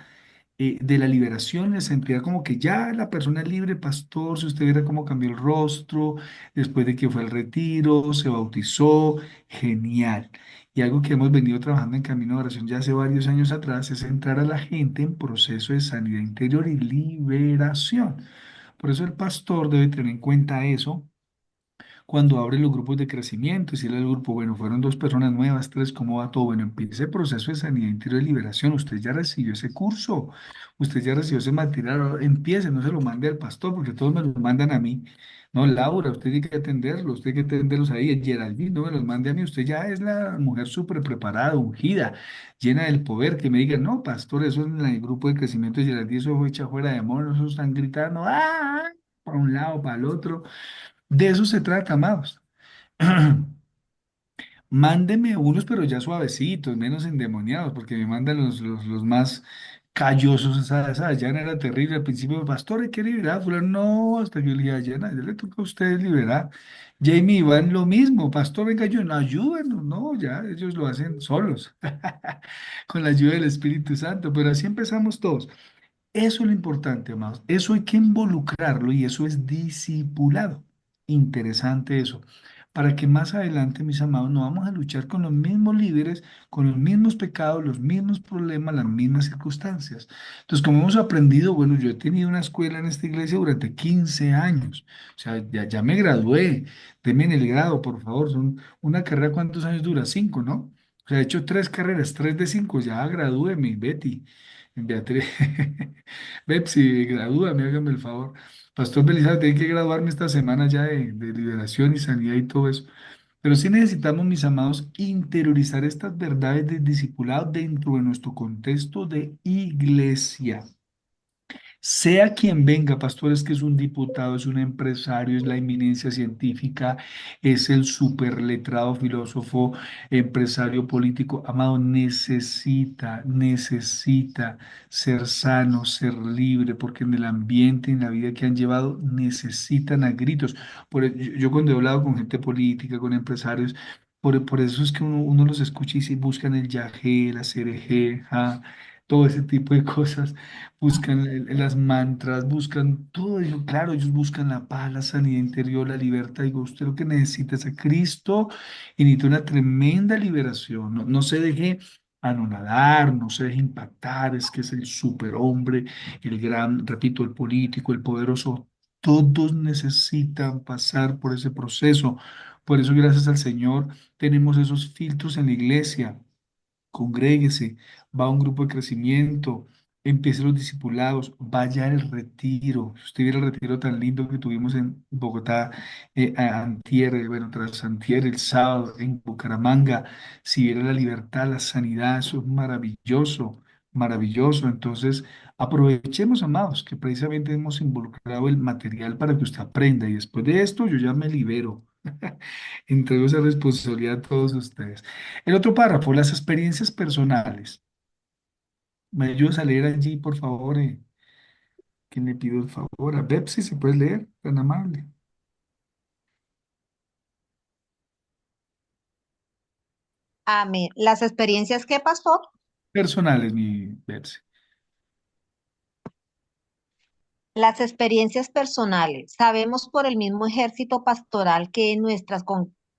de la liberación, en sentido como que ya la persona es libre, pastor, si usted viera cómo cambió el rostro después de que fue al retiro, se bautizó, genial. Y algo que hemos venido trabajando en Camino de Oración ya hace varios años atrás es entrar a la gente en proceso de sanidad interior y liberación. Por eso el pastor debe tener en cuenta eso cuando abre los grupos de crecimiento, y si el grupo, bueno, fueron dos personas nuevas, tres, ¿cómo va todo? Bueno, empieza el proceso de sanidad interior y liberación. Usted ya recibió ese curso, usted ya recibió ese material, ahora empiece, no se lo mande al pastor, porque todos me lo mandan a mí. No, Laura, usted tiene que atenderlo, usted tiene que atenderlos ahí. El Geraldine, no me los mande a mí, usted ya es la mujer súper preparada, ungida, llena del poder, que me diga, no, pastor, eso en el grupo de crecimiento de Geraldine, eso fue hecha fuera de amor, eso están gritando, ¡ah! Para un lado, para el otro. De eso se trata, amados. Mándeme unos, pero ya suavecitos, menos endemoniados, porque me mandan los más callosos. Esa Yana era terrible al principio. Pastor, hay que liberar. Fulano, no, hasta que yo le dije a Yana, ya le toca a ustedes liberar. Jamie, Iván, lo mismo. Pastor, venga, yo, no, ayúdenos. No, ya, ellos lo hacen solos, con la ayuda del Espíritu Santo. Pero así empezamos todos. Eso es lo importante, amados. Eso hay que involucrarlo y eso es discipulado. Interesante eso. para que más adelante, mis amados, no vamos a luchar con los mismos líderes, con los mismos pecados, los mismos problemas, las mismas circunstancias. Entonces, como hemos aprendido, bueno, yo he tenido una escuela en esta iglesia durante 15 años, o sea, ya me gradué, denme en el grado, por favor, una carrera, ¿cuántos años dura? 5, ¿no? O sea, he hecho 3 carreras, 3 de 5, ya gradúeme, Betty, Beatriz, Bepsi, gradúame, hágame el favor. Pastor Belisario, tiene que graduarme esta semana ya de liberación y sanidad y todo eso. Pero sí necesitamos, mis amados, interiorizar estas verdades del discipulado dentro de nuestro contexto de iglesia. Sea quien venga, pastores, que es un diputado, es un empresario, es la eminencia científica, es el superletrado, filósofo, empresario político, amado, necesita ser sano, ser libre, porque en el ambiente, en la vida que han llevado, necesitan a gritos. Yo cuando he hablado con gente política, con empresarios, por eso es que uno los escucha y se buscan el yagé, la cereje, todo ese tipo de cosas, buscan las mantras, buscan todo eso. Claro, ellos buscan la paz, la sanidad interior, la libertad. Digo, usted lo que necesita es a Cristo y necesita una tremenda liberación. No se deje anonadar, no se deje impactar, es que es el superhombre, el gran, repito, el político, el poderoso. Todos necesitan pasar por ese proceso. Por eso, gracias al Señor, tenemos esos filtros en la iglesia. Congréguese, va a un grupo de crecimiento, empiece los discipulados, vaya al retiro. Si usted viera el retiro tan lindo que tuvimos en Bogotá, antier, bueno, tras antier, el sábado, en Bucaramanga, si viera la libertad, la sanidad, eso es maravilloso, maravilloso. Entonces, aprovechemos, amados, que precisamente hemos involucrado el material para que usted aprenda y después de esto yo ya me libero. Entrego esa responsabilidad a todos ustedes. El otro párrafo, las experiencias personales. ¿Me ayudas a leer allí, por favor? ¿Quién le pido el favor? A Bepsi, ¿se puede leer? Tan amable. Amén. ¿Las experiencias qué, pastor? Personales, mi Bepsi. Las experiencias personales. Sabemos por el mismo ejército pastoral que en nuestra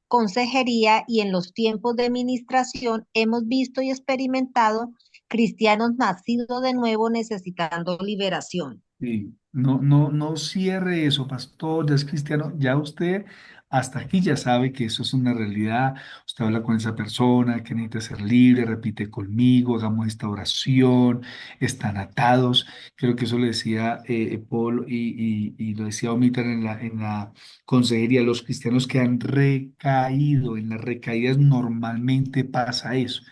consejería y en los tiempos de ministración hemos visto y experimentado cristianos nacidos de nuevo necesitando liberación. Sí, no cierre eso, pastor, ya es cristiano, ya usted hasta aquí ya sabe que eso es una realidad. Usted habla con esa persona que necesita ser libre, repite conmigo, hagamos esta oración, están atados. Creo que eso le decía Paul y lo decía Omitar en la consejería, los cristianos que han recaído, en las recaídas normalmente pasa eso,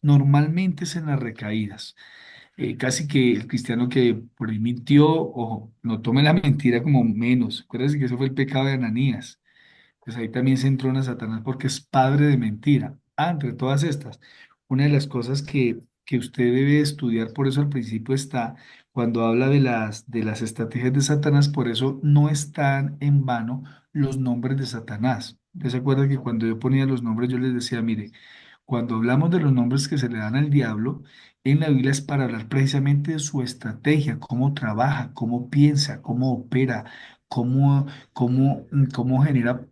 normalmente es en las recaídas. Casi que el cristiano que por ahí mintió, o no tome la mentira como menos. Acuérdense que eso fue el pecado de Ananías. Pues ahí también se entrona Satanás porque es padre de mentira. Entre todas estas, una de las cosas que usted debe estudiar, por eso al principio está, cuando habla de las estrategias de Satanás, por eso no están en vano los nombres de Satanás. ¿Usted se acuerda que cuando yo ponía los nombres, yo les decía, mire, cuando hablamos de los nombres que se le dan al diablo, en la Biblia es para hablar precisamente de su estrategia, cómo trabaja, cómo piensa, cómo opera, cómo genera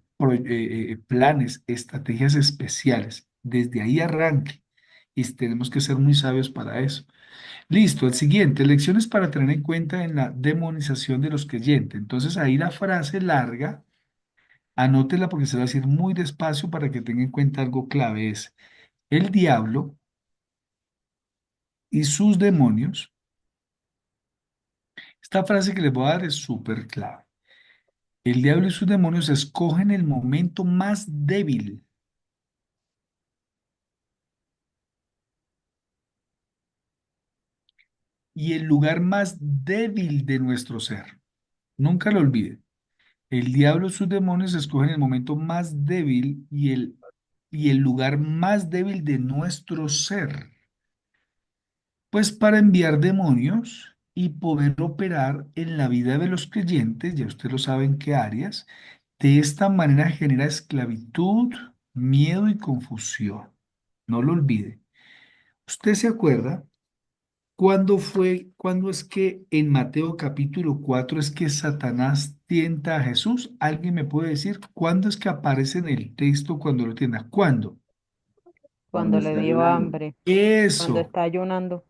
planes, estrategias especiales. Desde ahí arranque y tenemos que ser muy sabios para eso. Listo, el siguiente, lecciones para tener en cuenta en la demonización de los creyentes. Entonces ahí la frase larga, anótela porque se va a decir muy despacio para que tenga en cuenta algo clave, es el diablo y sus demonios. Esta frase que les voy a dar es súper clave. El diablo y sus demonios escogen el momento más débil y el lugar más débil de nuestro ser. Nunca lo olviden. El diablo y sus demonios escogen el momento más débil y el lugar más débil de nuestro ser. Pues para enviar demonios y poder operar en la vida de los creyentes, ya ustedes lo saben qué áreas, de esta manera genera esclavitud, miedo y confusión. No lo olvide. Usted se acuerda cuándo es que en Mateo capítulo 4 es que Satanás tienta a Jesús? ¿Alguien me puede decir cuándo es que aparece en el texto cuando lo tienta? ¿Cuándo? Cuando Cuando le está dio ayunando. hambre, cuando Eso. está ayunando,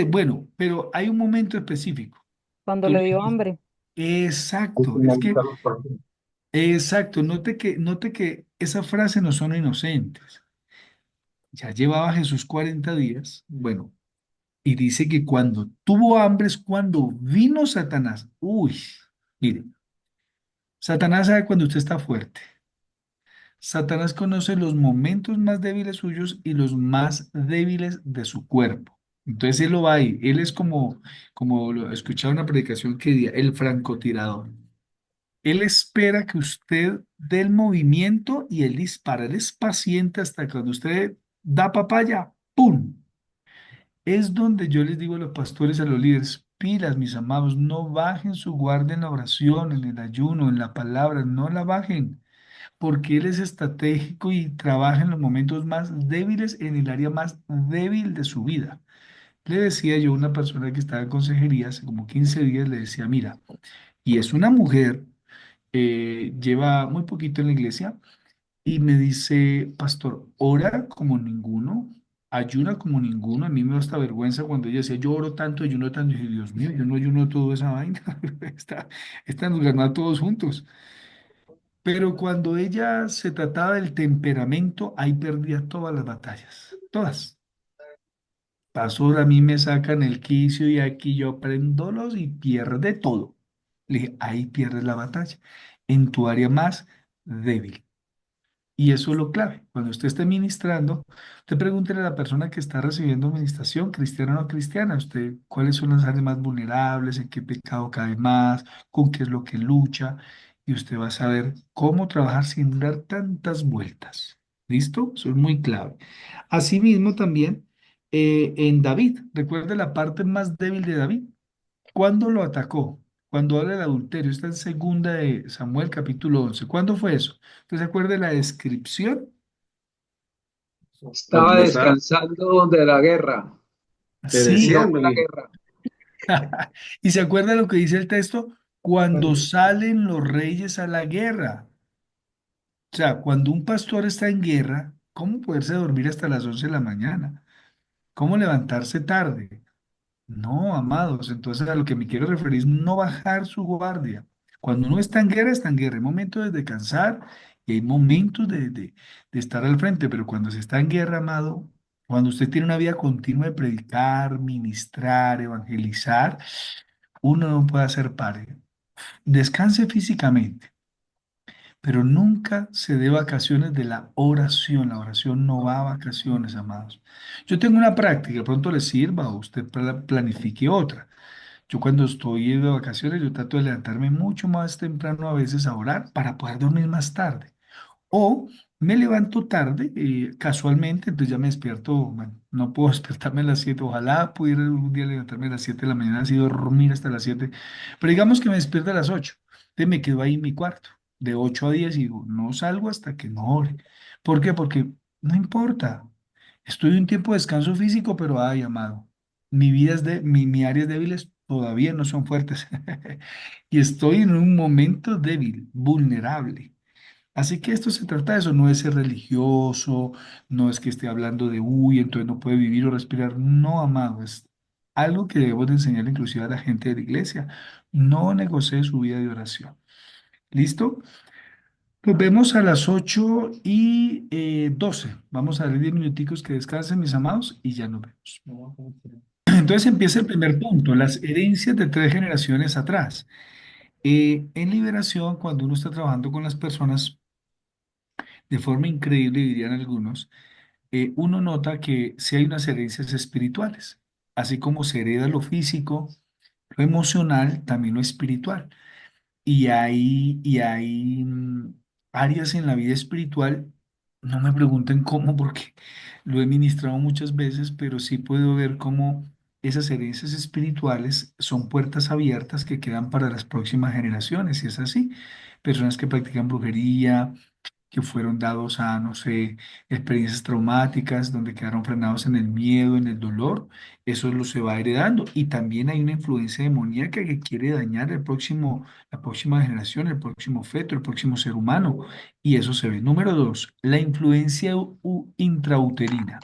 Bueno, pero hay un momento específico. cuando Tú le le dio dijiste. hambre, Al Exacto, es que, finalizar los procesos. exacto, note que esa frase no son inocentes. Ya llevaba Jesús 40 días, bueno, y dice que cuando tuvo hambre es cuando vino Satanás. Uy, mire, Satanás sabe cuando usted está fuerte. Satanás conoce los momentos más débiles suyos y los más débiles de su cuerpo. Entonces él lo va ahí. Él es como lo escuchaba en una predicación que decía, el francotirador. Él espera que usted dé el movimiento y él dispara. Él es paciente hasta cuando usted da papaya, ¡pum! Es donde yo les digo a los pastores, a los líderes, pilas, mis amados, no bajen su guardia en la oración, en el ayuno, en la palabra, no la bajen, porque Él es estratégico y trabaja en los momentos más débiles, en el área más débil de su vida. Le decía yo a una persona que estaba en consejería hace como 15 días, le decía, mira, y es una mujer, lleva muy poquito en la iglesia, y me dice, pastor, ora como ninguno, ayuna como ninguno. A mí me da hasta vergüenza cuando ella decía, yo oro tanto, ayuno tanto. Y dije, Dios mío, yo no ayuno toda esa vaina. Esta nos ganó a todos juntos. Pero cuando ella se trataba del temperamento, ahí perdía todas las batallas. Todas. Pastor, a mí me sacan el quicio y aquí yo prendo los y pierde todo. Le dije, ahí pierdes la batalla. En tu área más débil. Y eso es lo clave. Cuando usted esté ministrando, usted pregúntele a la persona que está recibiendo administración, cristiana o no cristiana, usted cuáles son las áreas más vulnerables, en qué pecado cae más, con qué es lo que lucha, y usted va a saber cómo trabajar sin dar tantas vueltas. ¿Listo? Eso es muy clave. Asimismo, también en David, recuerde la parte más débil de David. ¿Cuándo lo atacó? Cuando habla del adulterio, está en segunda de Samuel capítulo 11. ¿Cuándo fue eso? ¿Usted se acuerda de la descripción? Estaba Cuando está, descansando de la guerra, te Sí. no decía fue la que guerra. ¿Y se acuerda lo que dice el texto? Cuando salen los reyes a la guerra. O sea, cuando un pastor está en guerra, ¿cómo poderse dormir hasta las 11 de la mañana? ¿Cómo levantarse tarde? No, amados, entonces a lo que me quiero referir es no bajar su guardia. Cuando uno está en guerra, está en guerra. Hay momentos de descansar y hay momentos de estar al frente, pero cuando se está en guerra, amado, cuando usted tiene una vida continua de predicar, ministrar, evangelizar, uno no puede hacer pare. Descanse físicamente, pero nunca se dé vacaciones de la oración. La oración no va a vacaciones, amados. Yo tengo una práctica, pronto le sirva o usted planifique otra. Yo cuando estoy de vacaciones, yo trato de levantarme mucho más temprano a veces a orar para poder dormir más tarde. O me levanto tarde, casualmente, entonces ya me despierto, bueno, no puedo despertarme a las 7. Ojalá pudiera un día levantarme a las 7 de la mañana, así dormir hasta las 7. Pero digamos que me despierto a las 8. Entonces me quedo ahí en mi cuarto, de 8 a 10 y digo, no salgo hasta que no ore. ¿Por qué? Porque no importa. Estoy en un tiempo de descanso físico, pero ay, amado, mi áreas débiles todavía no son fuertes. Y estoy en un momento débil, vulnerable. Así que esto se trata de eso, no es ser religioso, no es que esté hablando de, uy, entonces no puede vivir o respirar. No, amado, es algo que debemos de enseñar inclusive a la gente de la iglesia. No negocie su vida de oración. ¿Listo? Nos vemos a las 8:12. Vamos a darle 10 minuticos que descansen, mis amados, y ya nos vemos. Entonces empieza el primer punto, las herencias de 3 generaciones atrás. En liberación, cuando uno está trabajando con las personas, de forma increíble, dirían algunos, uno nota que sí hay unas herencias espirituales, así como se hereda lo físico, lo emocional, también lo espiritual. Y hay áreas en la vida espiritual, no me pregunten cómo, porque lo he ministrado muchas veces, pero sí puedo ver cómo esas herencias espirituales son puertas abiertas que quedan para las próximas generaciones, y es así. Personas que practican brujería, que fueron dados a, no sé, experiencias traumáticas, donde quedaron frenados en el miedo, en el dolor, eso lo se va heredando. Y también hay una influencia demoníaca que quiere dañar la próxima generación, el próximo feto, el próximo ser humano. Y eso se ve. Número dos, la influencia intrauterina.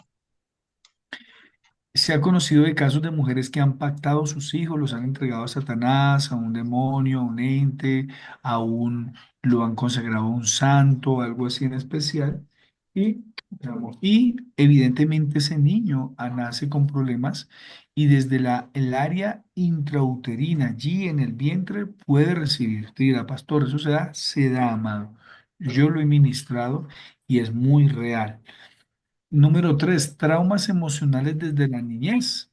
Se ha conocido de casos de mujeres que han pactado sus hijos, los han entregado a Satanás, a un demonio, a un ente, lo han consagrado a un santo, algo así en especial. Y evidentemente ese niño nace con problemas y desde el área intrauterina, allí en el vientre, puede recibir. Usted dirá, pastor, eso se da, amado. Yo lo he ministrado y es muy real. Número tres, traumas emocionales desde la niñez.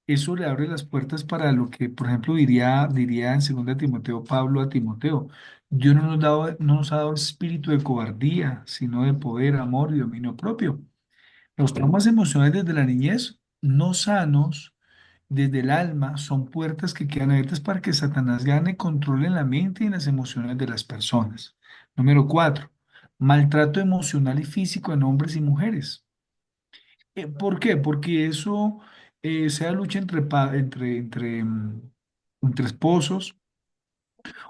Eso le abre las puertas para lo que, por ejemplo, diría en 2 Timoteo Pablo a Timoteo. Dios no nos ha dado espíritu de cobardía, sino de poder, amor y dominio propio. Los traumas emocionales desde la niñez no sanos, desde el alma, son puertas que quedan abiertas para que Satanás gane control en la mente y en las emociones de las personas. Número cuatro, maltrato emocional y físico en hombres y mujeres. ¿Por qué? Porque eso, sea lucha entre esposos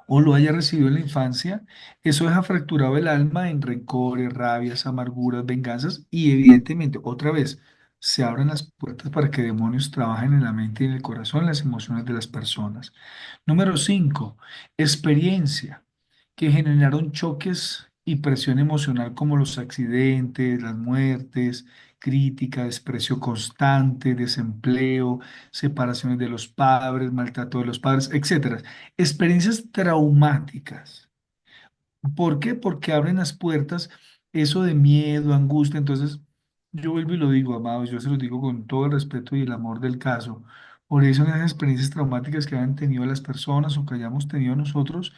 o lo haya recibido en la infancia, eso deja fracturado el alma en rencores, rabias, amarguras, venganzas y evidentemente, otra vez, se abren las puertas para que demonios trabajen en la mente y en el corazón, en las emociones de las personas. Número 5, experiencia que generaron choques y presión emocional como los accidentes, las muertes, crítica, desprecio constante, desempleo, separaciones de los padres, maltrato de los padres, etcétera. Experiencias traumáticas. ¿Por qué? Porque abren las puertas, eso de miedo, angustia. Entonces, yo vuelvo y lo digo, amados, yo se lo digo con todo el respeto y el amor del caso. Por eso, en esas experiencias traumáticas que hayan tenido las personas o que hayamos tenido nosotros,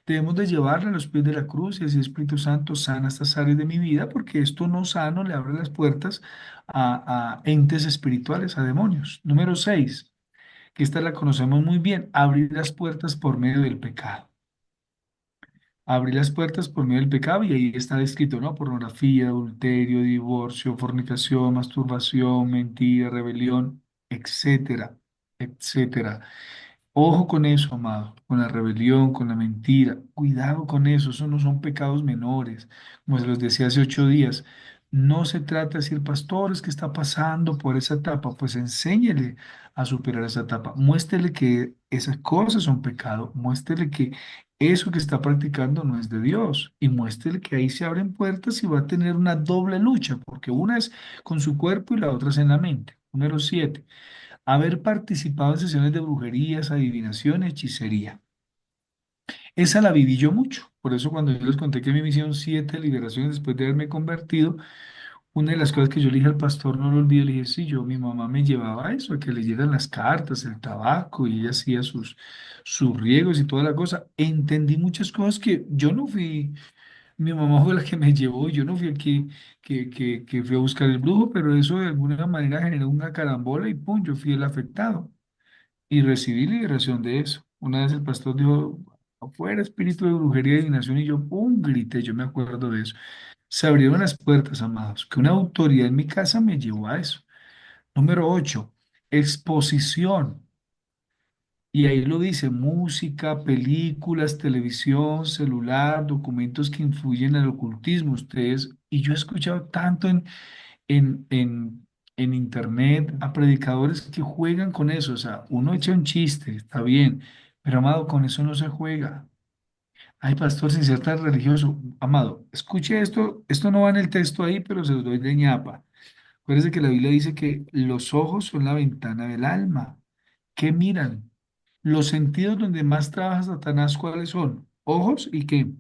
debemos de llevarle a los pies de la cruz y decir, Espíritu Santo, sana estas áreas de mi vida, porque esto no sano le abre las puertas a entes espirituales, a demonios. Número 6, que esta la conocemos muy bien, abrir las puertas por medio del pecado. Abrir las puertas por medio del pecado y ahí está descrito, ¿no? Pornografía, adulterio, divorcio, fornicación, masturbación, mentira, rebelión, etcétera, etcétera. Ojo con eso, amado, con la rebelión, con la mentira. Cuidado con eso no son pecados menores. Como se los decía hace 8 días, no se trata de decir, pastores, ¿qué está pasando por esa etapa? Pues enséñele a superar esa etapa. Muéstrele que esas cosas son pecado. Muéstrele que eso que está practicando no es de Dios. Y muéstrele que ahí se abren puertas y va a tener una doble lucha, porque una es con su cuerpo y la otra es en la mente. Número 7, haber participado en sesiones de brujerías, adivinación, hechicería. Esa la viví yo mucho. Por eso cuando yo les conté que me hicieron 7 liberaciones después de haberme convertido, una de las cosas que yo le dije al pastor, no lo olvidé, le dije, sí, mi mamá me llevaba a eso, a que leyeran las cartas, el tabaco, y ella hacía sus riegos y toda la cosa. Entendí muchas cosas que yo no fui, mi mamá fue la que me llevó, yo no fui el que fui a buscar el brujo, pero eso de alguna manera generó una carambola y pum, yo fui el afectado y recibí liberación de eso. Una vez el pastor dijo, afuera espíritu de brujería y adivinación, y yo, ¡pum!, grité, yo me acuerdo de eso. Se abrieron las puertas, amados, que una autoridad en mi casa me llevó a eso. Número 8, exposición. Y ahí lo dice, música, películas, televisión, celular, documentos que influyen en el ocultismo. Ustedes, y yo he escuchado tanto en, en, en internet a predicadores que juegan con eso. O sea, uno echa un chiste, está bien, pero amado, con eso no se juega. Ay, pastor, sin ser tan religioso, amado, escuche esto no va en el texto ahí, pero se lo doy de ñapa. Acuérdese que la Biblia dice que los ojos son la ventana del alma. ¿Qué miran? Los sentidos donde más trabaja Satanás, ¿cuáles son? Ojos y qué,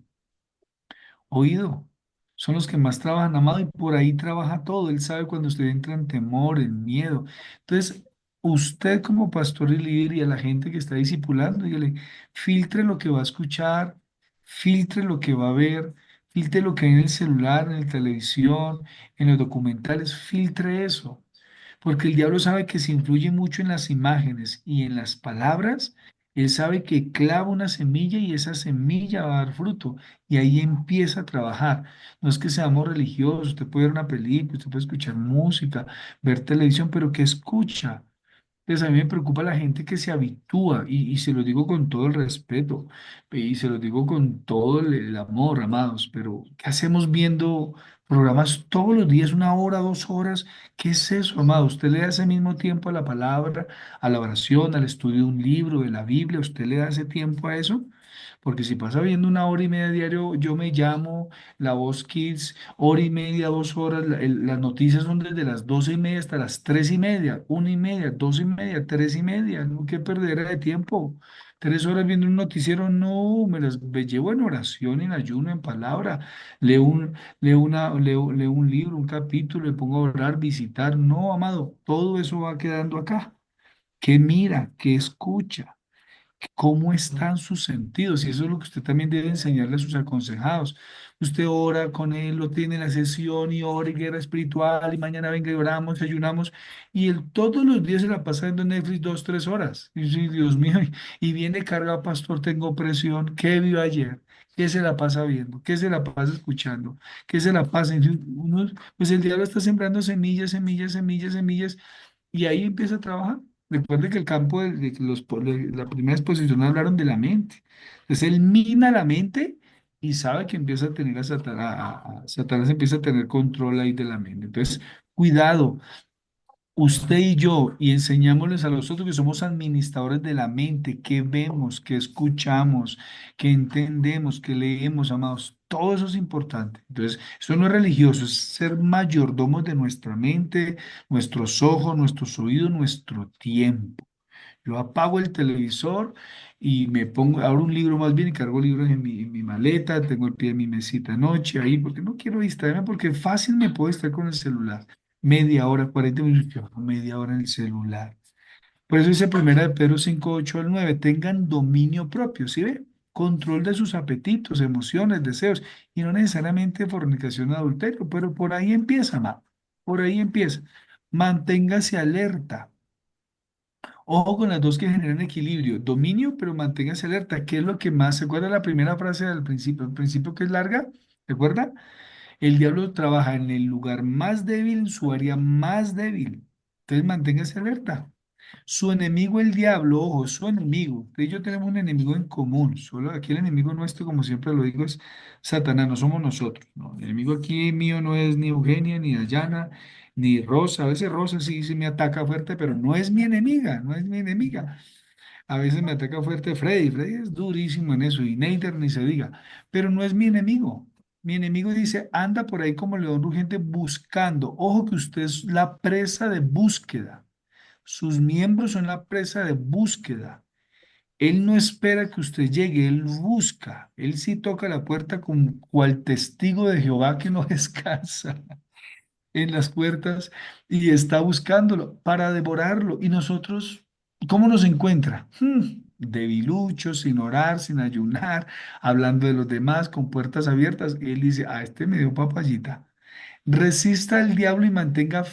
oído. Son los que más trabajan, amado, y por ahí trabaja todo. Él sabe cuando usted entra en temor, en miedo. Entonces, usted como pastor y líder y a la gente que está discipulando, dígale, filtre lo que va a escuchar, filtre lo que va a ver, filtre lo que hay en el celular, en la televisión, en los documentales, filtre eso. Porque el diablo sabe que si influye mucho en las imágenes y en las palabras, Él sabe que clava una semilla y esa semilla va a dar fruto. Y ahí empieza a trabajar. No es que seamos religiosos, usted puede ver una película, usted puede escuchar música, ver televisión, pero ¿qué escucha? Pues a mí me preocupa la gente que se habitúa, y se lo digo con todo el respeto, y se lo digo con todo el amor, amados, pero ¿qué hacemos viendo programas todos los días, 1 hora, 2 horas? ¿Qué es eso, amado? Usted le da ese mismo tiempo a la palabra, a la oración, al estudio de un libro, de la Biblia, ¿usted le da ese tiempo a eso? Porque si pasa viendo 1 hora y media diario, yo me llamo La Voz Kids, 1 hora y media, 2 horas, las noticias son desde las 12:30 hasta las 3:30, 1:30, 2:30, 3:30, no, qué perdera de tiempo. 3 horas viendo un noticiero, no, me llevo en oración, en ayuno, en palabra, leo un libro, un capítulo, le pongo a orar, visitar, no, amado, todo eso va quedando acá. ¿Qué mira? ¿Qué escucha? ¿Cómo están sus sentidos? Y eso es lo que usted también debe enseñarle a sus aconsejados. Usted ora con él, lo tiene en la sesión y ora y guerra espiritual y mañana venga y oramos, ayunamos y él todos los días se la pasa viendo Netflix 2, 3 horas. Y sí, Dios mío, y viene cargado, pastor, tengo presión. ¿Qué vio ayer? ¿Qué se la pasa viendo? ¿Qué se la pasa escuchando? ¿Qué se la pasa? Pues el diablo está sembrando semillas, semillas, semillas, semillas y ahí empieza a trabajar. Recuerde que el campo de que la primera exposición hablaron de la mente. Entonces él mina la mente y sabe que empieza a tener a Satanás, Satanás empieza a tener control ahí de la mente. Entonces, cuidado, usted y yo, y enseñámosles a los otros que somos administradores de la mente, que vemos, que escuchamos, que entendemos, que leemos, amados. Todo eso es importante. Entonces, eso no es religioso, es ser mayordomos de nuestra mente, nuestros ojos, nuestros oídos, nuestro tiempo. Yo apago el televisor y me pongo, abro un libro más bien y cargo libros en mi maleta, tengo el pie de mi mesita anoche ahí, porque no quiero distraerme, porque fácil me puedo estar con el celular. Media hora, 40 minutos, yo, media hora en el celular. Por eso dice primera de Pedro 5, 8 al 9 tengan dominio propio, ¿sí ve? Control de sus apetitos, emociones, deseos, y no necesariamente fornicación o adulterio, pero por ahí empieza, ma, por ahí empieza. Manténgase alerta. Ojo con las dos que generan equilibrio, dominio, pero manténgase alerta. ¿Qué es lo que más? ¿Se acuerda la primera frase del principio? El principio que es larga, ¿se acuerda? El diablo trabaja en el lugar más débil, en su área más débil. Entonces manténgase alerta. Su enemigo, el diablo, ojo, su enemigo. Usted y yo tenemos un enemigo en común. Solo aquí el enemigo nuestro, como siempre lo digo, es Satanás, no somos nosotros. No, el enemigo aquí mío no es ni Eugenia, ni Dayana, ni Rosa. A veces Rosa sí, sí me ataca fuerte, pero no es mi enemiga, no es mi enemiga. A veces me ataca fuerte Freddy. Freddy es durísimo en eso, y Neider ni se diga, pero no es mi enemigo. Mi enemigo dice, anda por ahí como león rugiente buscando. Ojo que usted es la presa de búsqueda. Sus miembros son la presa de búsqueda. Él no espera que usted llegue, él busca. Él sí toca la puerta como cual testigo de Jehová que no descansa en las puertas y está buscándolo para devorarlo. Y nosotros, ¿cómo nos encuentra? Debiluchos, sin orar, sin ayunar, hablando de los demás, con puertas abiertas. Y él dice, a este me dio papayita. Resista al diablo y manténgase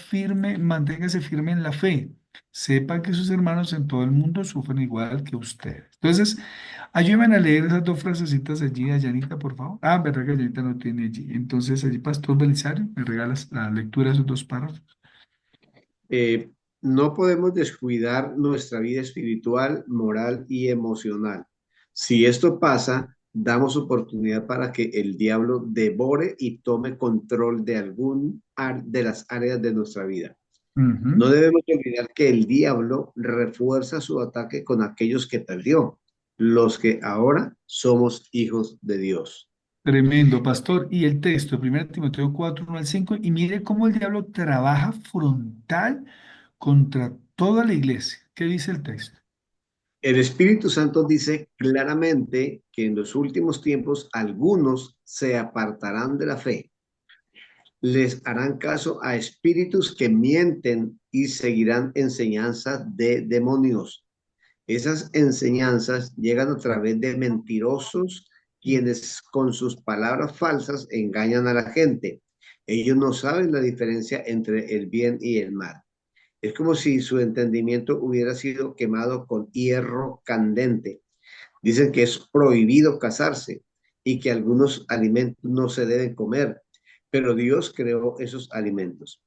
firme en la fe. Sepa que sus hermanos en todo el mundo sufren igual que ustedes. Entonces, ayúdenme a leer esas dos frasecitas allí, Dayanita, por favor. Ah, verdad que Dayanita no tiene allí. Entonces, allí, Pastor Belisario, me regalas la lectura de esos dos párrafos. Eh, no podemos descuidar nuestra vida espiritual, moral y emocional. Si esto pasa, damos oportunidad para que el diablo devore y tome control de de las áreas de nuestra vida. No Ujú. debemos olvidar que el diablo refuerza su ataque con aquellos que perdió, los que ahora somos hijos de Dios. Tremendo, Pastor. Y el texto, 1 Timoteo 4, 1 al 5, y mire cómo el diablo trabaja frontal contra toda la iglesia. ¿Qué dice el texto? El Espíritu Santo dice claramente que en los últimos tiempos algunos se apartarán de la fe, les harán caso a espíritus que mienten y seguirán enseñanzas de demonios. Esas enseñanzas llegan a través de mentirosos quienes con sus palabras falsas engañan a la gente. Ellos no saben la diferencia entre el bien y el mal. Es como si su entendimiento hubiera sido quemado con hierro candente. Dicen que es prohibido casarse y que algunos alimentos no se deben comer, pero Dios creó esos alimentos.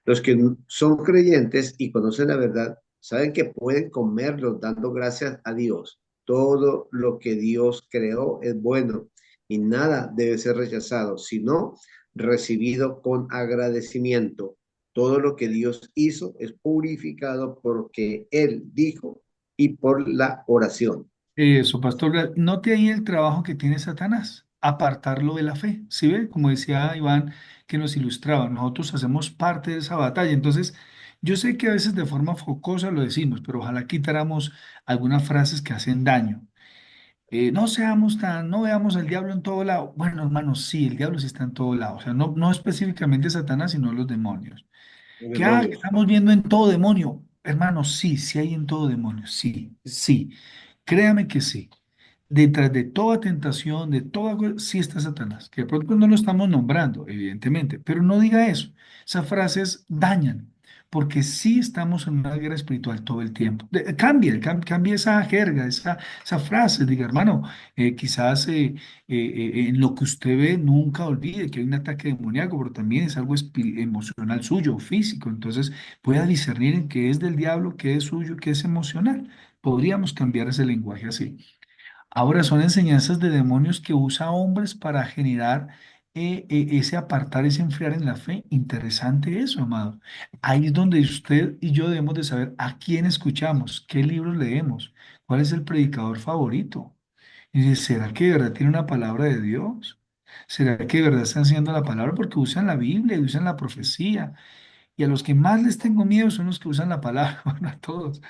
Los que son creyentes y conocen la verdad saben que pueden comerlos dando gracias a Dios. Todo lo que Dios creó es bueno y nada debe ser rechazado, sino recibido con agradecimiento. Todo lo que Dios hizo es purificado porque Él dijo y por la oración. Eso, pastor, note ahí el trabajo que tiene Satanás, apartarlo de la fe. ¿Sí ve? Como decía Iván, que nos ilustraba, nosotros hacemos parte de esa batalla. Entonces, yo sé que a veces de forma focosa lo decimos, pero ojalá quitáramos algunas frases que hacen daño. No seamos tan, no veamos al diablo en todo lado. Bueno, hermanos, sí, el diablo sí está en todo lado. O sea, no, no específicamente Satanás, sino los demonios. Que Demonios. estamos viendo en todo demonio. Hermanos, sí, sí hay en todo demonio. Sí, sí. Créame que sí. Detrás de toda tentación, de toda cosa, sí está Satanás, que de pronto no lo estamos nombrando, evidentemente, pero no diga eso. Esas frases dañan, porque sí estamos en una guerra espiritual todo el tiempo. Cambie esa jerga, esa frase, diga, hermano, quizás en lo que usted ve, nunca olvide que hay un ataque demoníaco, pero también es algo emocional suyo, físico, entonces pueda discernir en qué es del diablo, qué es suyo, qué es emocional. Podríamos cambiar ese lenguaje así. Ahora son enseñanzas de demonios que usa hombres para generar ese apartar, ese enfriar en la fe. Interesante eso, amado. Ahí es donde usted y yo debemos de saber a quién escuchamos, qué libros leemos, cuál es el predicador favorito. Y dice, ¿será que de verdad tiene una palabra de Dios? ¿Será que de verdad están enseñando la palabra? Porque usan la Biblia y usan la profecía. Y a los que más les tengo miedo son los que usan la palabra, bueno, a todos.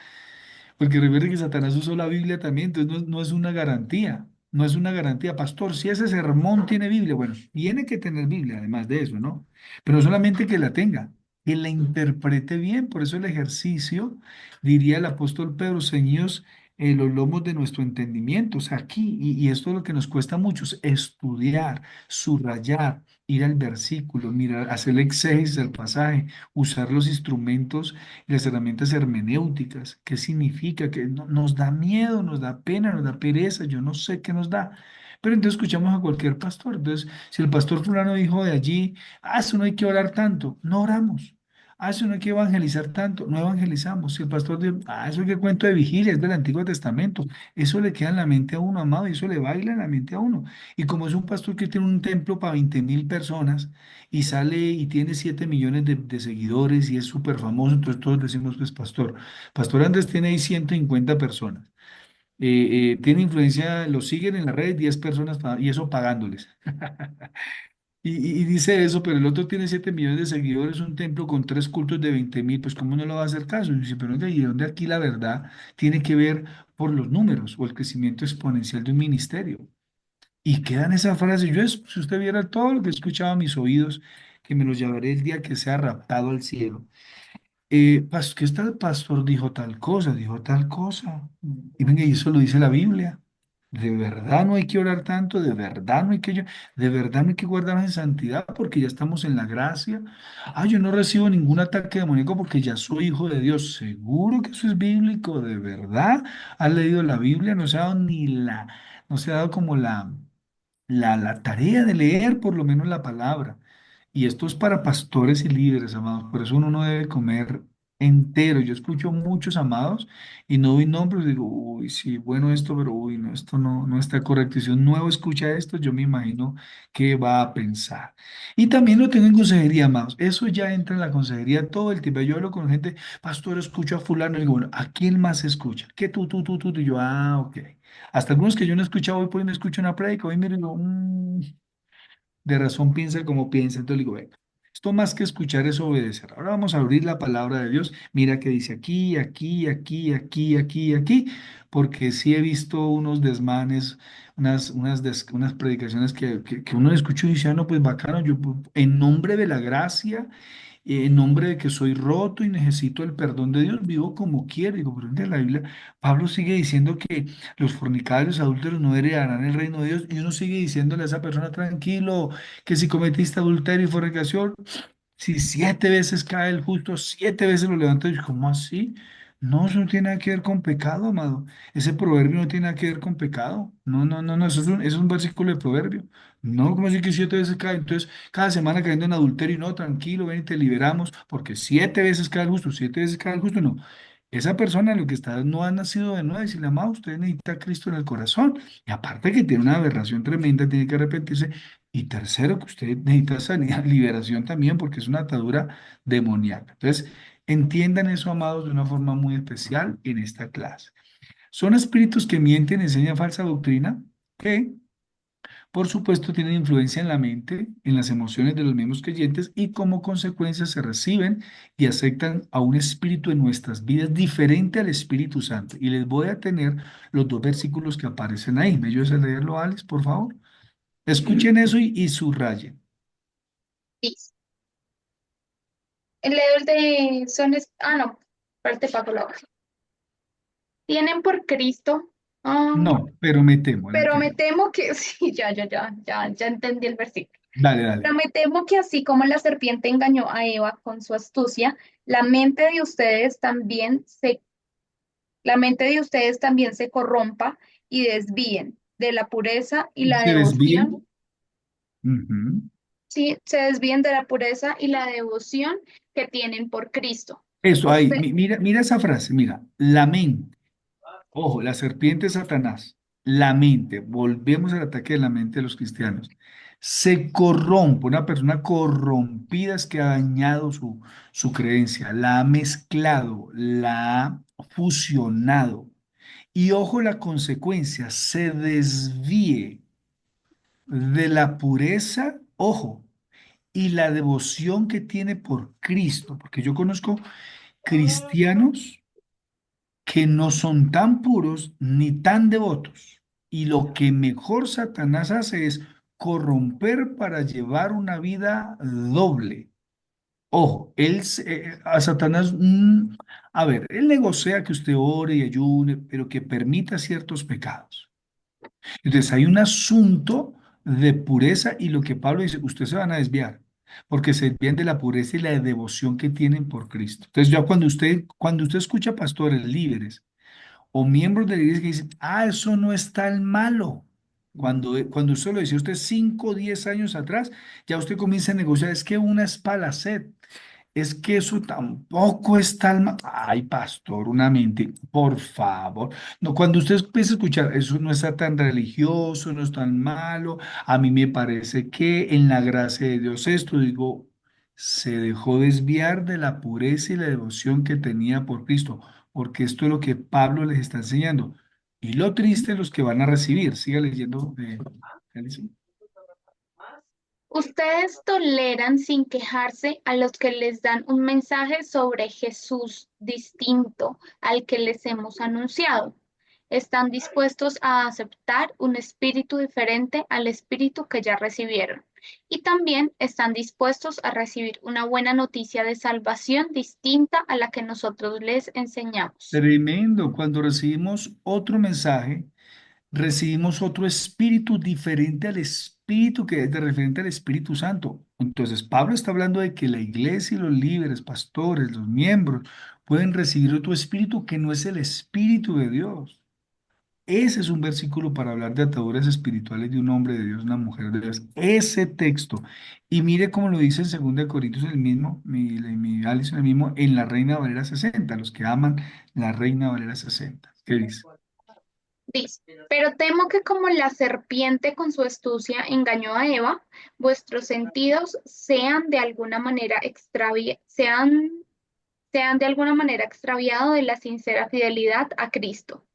Porque recuerde que Satanás usó la Biblia también, entonces no, no es una garantía, no es una garantía. Pastor, si ese sermón tiene Biblia, bueno, tiene que tener Biblia, además de eso, ¿no? Pero no solamente que la tenga, que la interprete bien. Por eso el ejercicio, diría el apóstol Pedro, ceñidos los lomos de nuestro entendimiento. O sea, aquí, y esto es lo que nos cuesta mucho, es estudiar, subrayar, ir al versículo, mirar, hacer el exégesis del pasaje, usar los instrumentos y las herramientas hermenéuticas. ¿Qué significa? Que nos da miedo, nos da pena, nos da pereza, yo no sé qué nos da. Pero entonces escuchamos a cualquier pastor. Entonces, si el pastor fulano dijo de allí, eso no hay que orar tanto, no oramos. Eso no hay que evangelizar tanto, no evangelizamos. Si el pastor dijo, eso que cuento de vigilia es del Antiguo Testamento, eso le queda en la mente a uno, amado, y eso le baila en la mente a uno. Y como es un pastor que tiene un templo para 20.000 personas, y sale y tiene 7 millones de seguidores y es súper famoso, entonces todos decimos que es pastor. Pastor Andrés tiene ahí 150 personas. Tiene influencia, lo siguen en la red 10 personas y eso pagándoles. Y dice eso, pero el otro tiene 7 millones de seguidores, un templo con 3 cultos de 20.000, pues ¿cómo no le va a hacer caso? Y dice, pero ¿y de dónde aquí la verdad tiene que ver por los números o el crecimiento exponencial de un ministerio? Y queda en esa frase. Si usted viera todo lo que escuchaba a mis oídos, que me los llevaré el día que sea raptado al cielo. Que el pastor dijo tal cosa, dijo tal cosa. Y venga, y eso lo dice la Biblia. De verdad no hay que orar tanto, de verdad no hay que, de verdad no hay que guardarnos en santidad porque ya estamos en la gracia. Yo no recibo ningún ataque demoníaco porque ya soy hijo de Dios. Seguro que eso es bíblico, de verdad. ¿Has leído la Biblia? No se ha dado como la tarea de leer por lo menos la palabra. Y esto es para pastores y líderes, amados. Por eso uno no debe comer entero. Yo escucho muchos amados y no doy nombres. Digo, uy, sí, bueno esto, pero uy, no, esto no, no está correcto. Y si un nuevo escucha esto, yo me imagino que va a pensar. Y también lo tengo en consejería, amados. Eso ya entra en la consejería todo el tiempo. Yo hablo con gente, pastor, escucho a fulano. Y digo, bueno, ¿a quién más escucha? ¿Qué tú? Y yo, ok. Hasta algunos que yo no he escuchado, hoy por ahí me escucho una prédica, hoy me digo, de razón piensa como piensa. Entonces le digo, venga, esto más que escuchar es obedecer. Ahora vamos a abrir la palabra de Dios. Mira que dice aquí, porque sí he visto unos desmanes, unas predicaciones que uno escucha y dice, no, pues bacano, yo en nombre de la gracia en nombre de que soy roto y necesito el perdón de Dios, vivo como quiero. Digo, pero en la Biblia, Pablo sigue diciendo que los fornicarios adúlteros no heredarán el reino de Dios y uno sigue diciéndole a esa persona, tranquilo, que si cometiste adulterio y fornicación, Si 7 veces cae el justo, 7 veces lo levanta, y ¿cómo así? No, eso no tiene nada que ver con pecado, amado. Ese proverbio no tiene nada que ver con pecado. No, no, no, no, eso es un versículo de proverbio. No, ¿cómo así que 7 veces cae? Entonces, cada semana cayendo en adulterio, no, tranquilo, ven y te liberamos, porque 7 veces cae el justo, 7 veces cae el justo, no. Esa persona lo que está no ha nacido de nuevo, decirle, amado, usted necesita a Cristo en el corazón. Y aparte que tiene una aberración tremenda, tiene que arrepentirse. Y tercero, que usted necesita sanidad, liberación también, porque es una atadura demoníaca. Entonces, entiendan eso, amados, de una forma muy especial en esta clase. Son espíritus que mienten, enseñan falsa doctrina, que, por supuesto, tienen influencia en la mente, en las emociones de los mismos creyentes y como consecuencia se reciben y aceptan a un espíritu en nuestras vidas diferente al Espíritu Santo. Y les voy a tener los dos versículos que aparecen ahí. ¿Me ayudas a leerlo, Alex, por favor? Escuchen eso y subrayen. Dice, leo el de no, parte Paco la hoja. Tienen por Cristo, ah, No, pero me temo, pero me entiendo. temo que, sí, ya entendí el versículo. Dale, dale. Pero me temo que así como la serpiente engañó a Eva con su astucia, la mente de ustedes también se, la mente de ustedes también se corrompa y desvíen de la pureza y la ¿Se devoción, desvíen? Ujú. sí, se desvíen de la pureza y la devoción que tienen por Cristo. Eso ahí, Usted, mira, mira esa frase, mira, la mente. Ojo, la serpiente es Satanás. La mente, volvemos al ataque de la mente de los cristianos. Se corrompe, una persona corrompida es que ha dañado su creencia, la ha mezclado, la ha fusionado. Y ojo, la consecuencia, se desvíe de la pureza, ojo, y la devoción que tiene por Cristo, porque yo conozco cristianos que no son tan puros ni tan devotos. Y lo que mejor Satanás hace es corromper para llevar una vida doble. Ojo, a Satanás, a ver, él negocia que usted ore y ayune, pero que permita ciertos pecados. Entonces hay un asunto de pureza y lo que Pablo dice, ustedes se van a desviar, porque se desvían de la pureza y la devoción que tienen por Cristo. Entonces ya cuando usted escucha pastores líderes o miembros de la iglesia que dicen, eso no es tan malo. Cuando usted lo decía usted 5 o 10 años atrás, ya usted comienza a negociar, es que una es para la sed. Es que eso tampoco es tan Ay, pastor, una mente, por favor. No, cuando usted empieza a escuchar, eso no está tan religioso, no es tan malo, a mí me parece que en la gracia de Dios esto, digo, se dejó desviar de la pureza y la devoción que tenía por Cristo, porque esto es lo que Pablo les está enseñando. Y lo triste es los que van a recibir. Siga leyendo. Génesis. ustedes toleran sin quejarse a los que les dan un mensaje sobre Jesús distinto al que les hemos anunciado. Están dispuestos a aceptar un espíritu diferente al espíritu que ya recibieron. Y también están dispuestos a recibir una buena noticia de salvación distinta a la que nosotros les enseñamos. Tremendo. Cuando recibimos otro mensaje, recibimos otro espíritu diferente al espíritu que es de referente al Espíritu Santo. Entonces, Pablo está hablando de que la iglesia y los líderes, pastores, los miembros, pueden recibir otro espíritu que no es el espíritu de Dios. Ese es un versículo para hablar de ataduras espirituales de un hombre de Dios, una mujer de Dios. Ese texto. Y mire cómo lo dice en 2 Corintios el mismo, mi Alice, el mismo, en la Reina Valera 60, los que aman la Reina Valera 60. ¿Qué dice? Dice, pero temo que como la serpiente con su astucia engañó a Eva, vuestros sentidos sean de alguna manera sean de alguna manera extraviados de la sincera fidelidad a Cristo.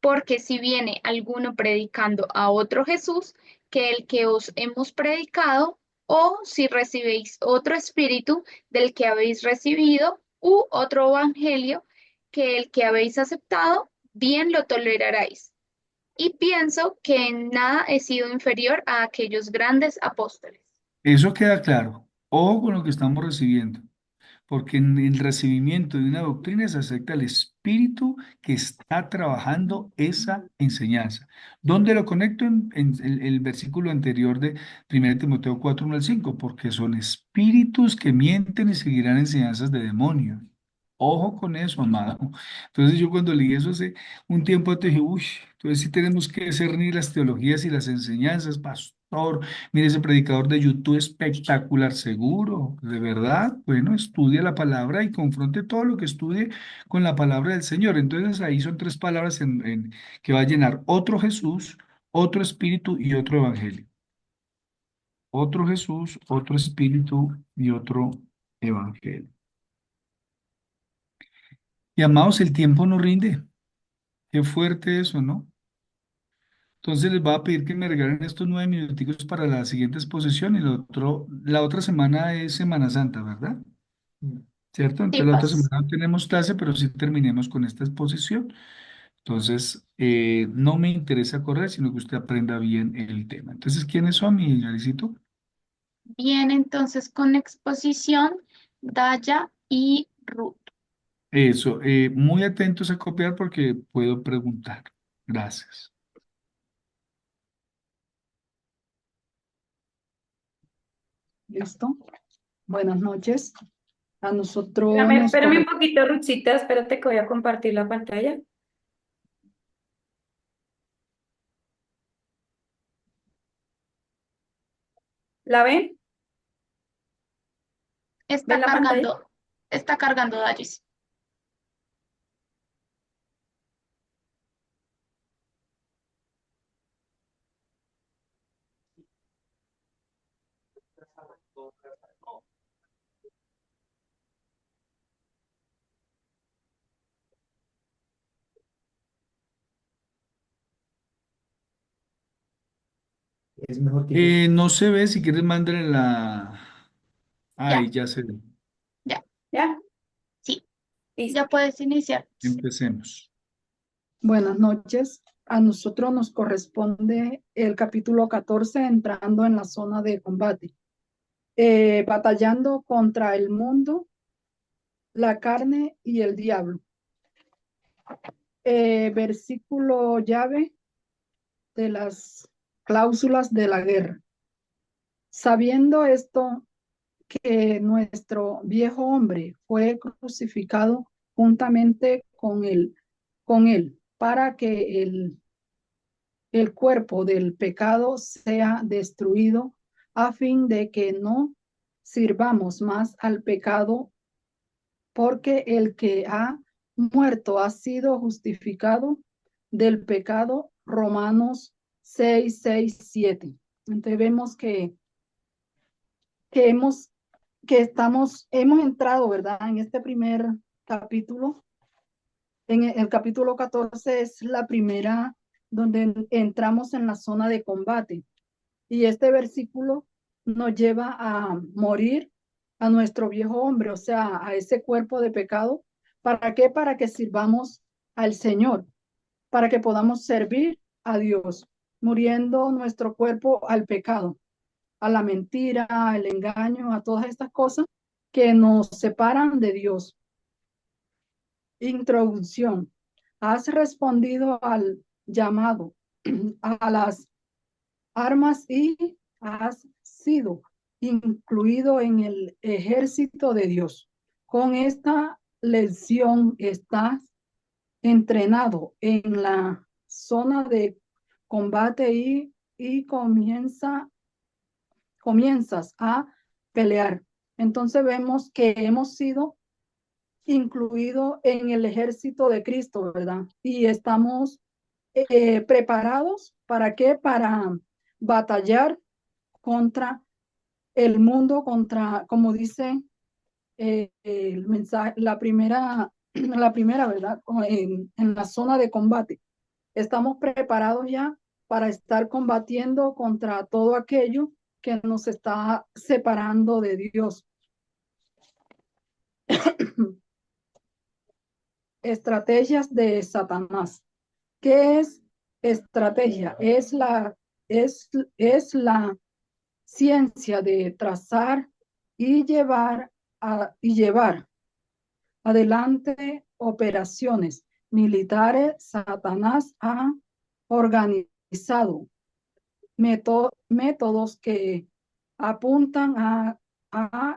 Porque si viene alguno predicando a otro Jesús que el que os hemos predicado, o si recibéis otro espíritu del que habéis recibido, u otro evangelio que el que habéis aceptado, bien lo toleraréis. Y pienso que en nada he sido inferior a aquellos grandes apóstoles. Eso queda claro. Ojo con lo que estamos recibiendo. porque en el recibimiento de una doctrina se acepta el espíritu que está trabajando esa enseñanza. ¿Dónde lo conecto? En el versículo anterior de 1 Timoteo 4, 1 al 5, porque son espíritus que mienten y seguirán enseñanzas de demonios. Ojo con eso, amado. Entonces yo cuando leí eso hace un tiempo antes dije, uy, entonces sí tenemos que discernir las teologías y las enseñanzas, pastor. Mire ese predicador de YouTube espectacular, seguro, de verdad. Bueno, estudie la palabra y confronte todo lo que estudie con la palabra del Señor. Entonces ahí son tres palabras que va a llenar otro Jesús, otro espíritu y otro evangelio. Otro Jesús, otro espíritu y otro evangelio. Y amados, el tiempo no rinde. Qué fuerte eso, ¿no? Entonces les voy a pedir que me regalen estos 9 minuticos para la siguiente exposición y la otra semana es Semana Santa, ¿verdad? ¿Cierto? Sí, Entonces la otra Paz. semana no tenemos clase, pero sí terminemos con esta exposición. Entonces, no me interesa correr, sino que usted aprenda bien el tema. Entonces, ¿quiénes son, mi Yarisito? Bien, entonces con exposición, Daya y Ruth. Eso, muy atentos a copiar porque puedo preguntar. Gracias. ¿Listo? Buenas noches. A nosotros Espérame, nos espérame un corresponde. poquito, Ruthcita, espérate que voy a compartir la pantalla. ¿La ven? ¿Ven la pantalla? Está cargando Dayis. Es mejor que No se ve, si quieres, mándale la... Ya, Ahí ya se ve. ya, ¿Ya? sí, Listo. ya puedes iniciar. Empecemos. Buenas noches. A nosotros nos corresponde el capítulo 14, entrando en la zona de combate. Batallando contra el mundo, la carne y el diablo. Versículo llave de las cláusulas de la guerra. Sabiendo esto, que nuestro viejo hombre fue crucificado juntamente con él, para que el cuerpo del pecado sea destruido, a fin de que no sirvamos más al pecado, porque el que ha muerto ha sido justificado del pecado. Romanos 6, 6, 7. Entonces vemos que hemos hemos entrado, ¿verdad? En este primer capítulo. En el capítulo 14 es la primera donde entramos en la zona de combate. Y este versículo nos lleva a morir a nuestro viejo hombre, o sea, a ese cuerpo de pecado. ¿Para qué? Para que sirvamos al Señor, para que podamos servir a Dios, muriendo nuestro cuerpo al pecado, a la mentira, al engaño, a todas estas cosas que nos separan de Dios. Introducción. Has respondido al llamado a las armas y has sido incluido en el ejército de Dios. Con esta lección estás entrenado en la zona de combate y comienzas a pelear. Entonces vemos que hemos sido incluidos en el ejército de Cristo, ¿verdad? Y estamos preparados, ¿para qué? Para batallar contra el mundo, contra, como dice el mensaje, la primera, ¿verdad? En la zona de combate. Estamos preparados ya para estar combatiendo contra todo aquello que nos está separando de Dios. Estrategias de Satanás. ¿Qué es estrategia? Es la ciencia de trazar y llevar y llevar adelante operaciones militares. Satanás ha organizado métodos que apuntan a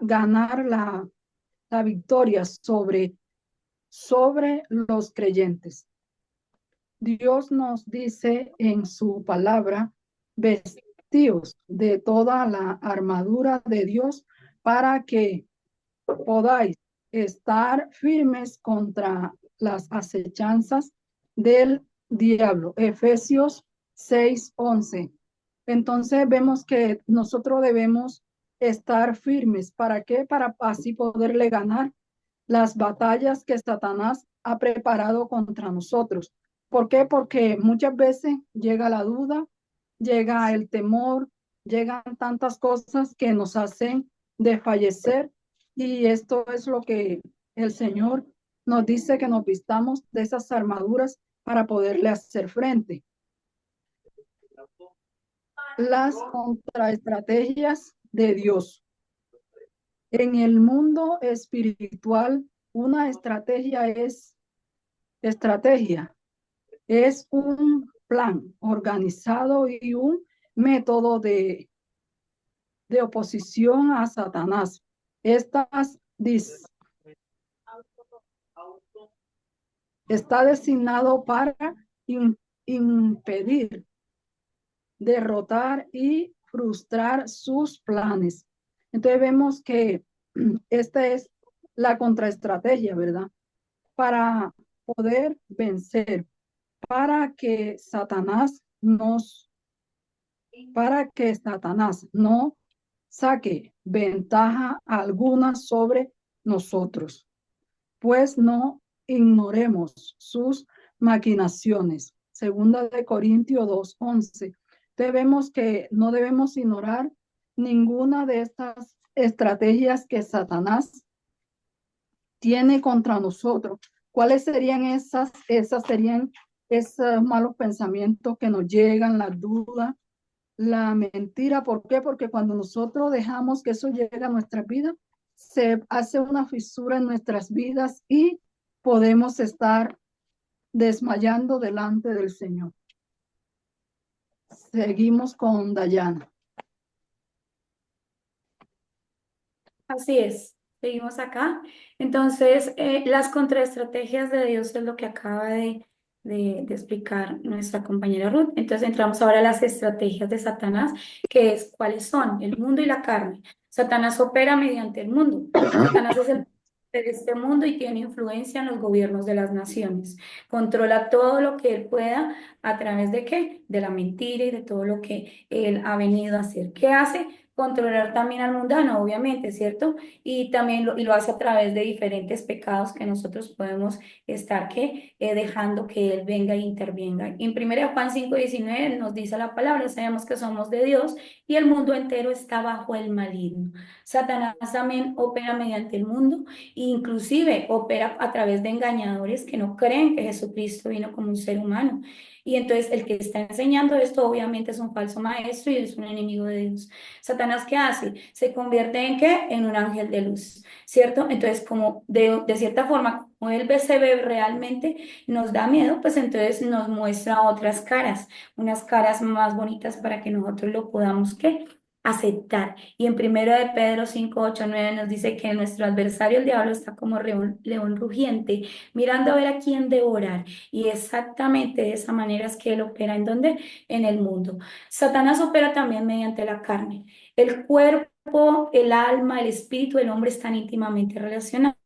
ganar la victoria sobre los creyentes. Dios nos dice en su palabra, vestíos de toda la armadura de Dios para que podáis estar firmes contra las acechanzas del diablo. Efesios 6:11. Entonces vemos que nosotros debemos estar firmes. ¿Para qué? Para así poderle ganar las batallas que Satanás ha preparado contra nosotros. ¿Por qué? Porque muchas veces llega la duda, llega el temor, llegan tantas cosas que nos hacen desfallecer, y esto es lo que el Señor nos dice, que nos vistamos de esas armaduras para poderle hacer frente. Las contraestrategias de Dios. En el mundo espiritual, una estrategia es un plan organizado y un método de oposición a Satanás. Está designado para impedir, derrotar y frustrar sus planes. Entonces vemos que esta es la contraestrategia, ¿verdad? Para poder vencer, para que Satanás no saque ventaja alguna sobre nosotros, pues no ignoremos sus maquinaciones. Segunda de Corintios 2:11. Vemos que no debemos ignorar ninguna de estas estrategias que Satanás tiene contra nosotros. ¿Cuáles serían esas? Esas serían esos malos pensamientos que nos llegan, la duda, la mentira. ¿Por qué? Porque cuando nosotros dejamos que eso llegue a nuestra vida, se hace una fisura en nuestras vidas y podemos estar desmayando delante del Señor. Seguimos con Dayana. Así es, seguimos acá. Entonces, las contraestrategias de Dios es lo que acaba de explicar nuestra compañera Ruth. Entonces, entramos ahora a las estrategias de Satanás, que es cuáles son el mundo y la carne. Satanás opera mediante el mundo. Satanás es el de este mundo y tiene influencia en los gobiernos de las naciones. Controla todo lo que él pueda a través de qué? De la mentira y de todo lo que él ha venido a hacer. ¿Qué hace? Controlar también al mundano, obviamente, ¿cierto? Y también lo hace a través de diferentes pecados que nosotros podemos estar dejando que Él venga e intervenga. En 1 Juan 5:19 nos dice la palabra, sabemos que somos de Dios y el mundo entero está bajo el maligno. Satanás también opera mediante el mundo e inclusive opera a través de engañadores que no creen que Jesucristo vino como un ser humano. Y entonces el que está enseñando esto obviamente es un falso maestro y es un enemigo de Dios. Satanás, ¿qué hace? Se convierte en ¿qué? En un ángel de luz, ¿cierto? Entonces, como de cierta forma, como él se ve realmente, nos da miedo, pues entonces nos muestra otras caras, unas caras más bonitas para que nosotros lo podamos, ¿qué? Aceptar. Y en 1 Pedro 5:8-9 nos dice que nuestro adversario, el diablo, está como león rugiente, mirando a ver a quién devorar. Y exactamente de esa manera es que él opera. ¿En dónde? En el mundo. Satanás opera también mediante la carne. El cuerpo, el alma, el espíritu del hombre están íntimamente relacionados.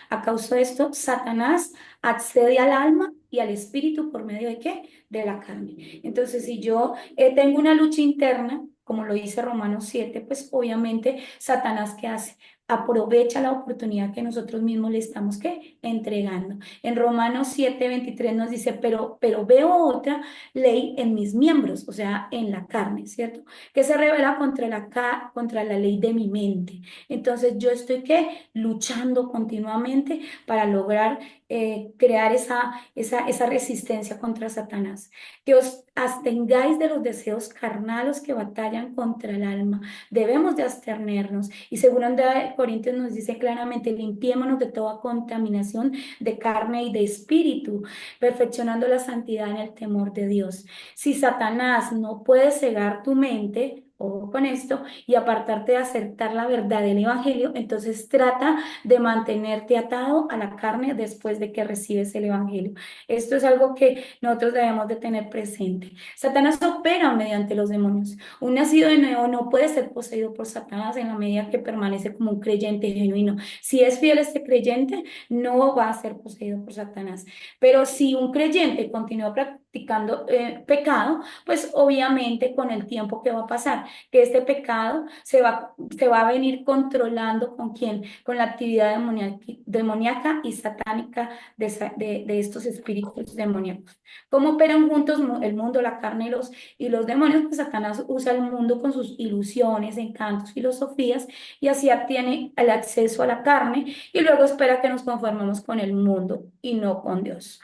A causa de esto, Satanás accede al alma y al espíritu por medio de ¿qué? De la carne. Entonces, si yo tengo una lucha interna, como lo dice Romanos 7, pues obviamente Satanás, ¿qué hace? Aprovecha la oportunidad que nosotros mismos le estamos ¿qué? Entregando. En Romanos 7:23 nos dice, pero veo otra ley en mis miembros, o sea, en la carne, ¿cierto? Que se revela contra la ley de mi mente. Entonces yo estoy ¿qué? Luchando continuamente para lograr crear esa resistencia contra Satanás. Que os abstengáis de los deseos carnales que batallan contra el alma. Debemos de abstenernos. Y según 2 Corintios nos dice claramente, limpiémonos de toda contaminación de carne y de espíritu, perfeccionando la santidad en el temor de Dios. Si Satanás no puede cegar tu mente, ojo con esto, y apartarte de aceptar la verdad del Evangelio, entonces trata de mantenerte atado a la carne después de que recibes el Evangelio. Esto es algo que nosotros debemos de tener presente. Satanás opera mediante los demonios. Un nacido de nuevo no puede ser poseído por Satanás en la medida que permanece como un creyente genuino. Si es fiel este creyente, no va a ser poseído por Satanás. Pero si un creyente continúa practicando pecado, pues obviamente con el tiempo que va a pasar, que este pecado se va a venir controlando ¿con quién? Con la actividad demoníaca y satánica de estos espíritus demoníacos. ¿Cómo operan juntos el mundo, la carne y los demonios? Pues Satanás usa el mundo con sus ilusiones, encantos, filosofías y así obtiene el acceso a la carne y luego espera que nos conformemos con el mundo y no con Dios.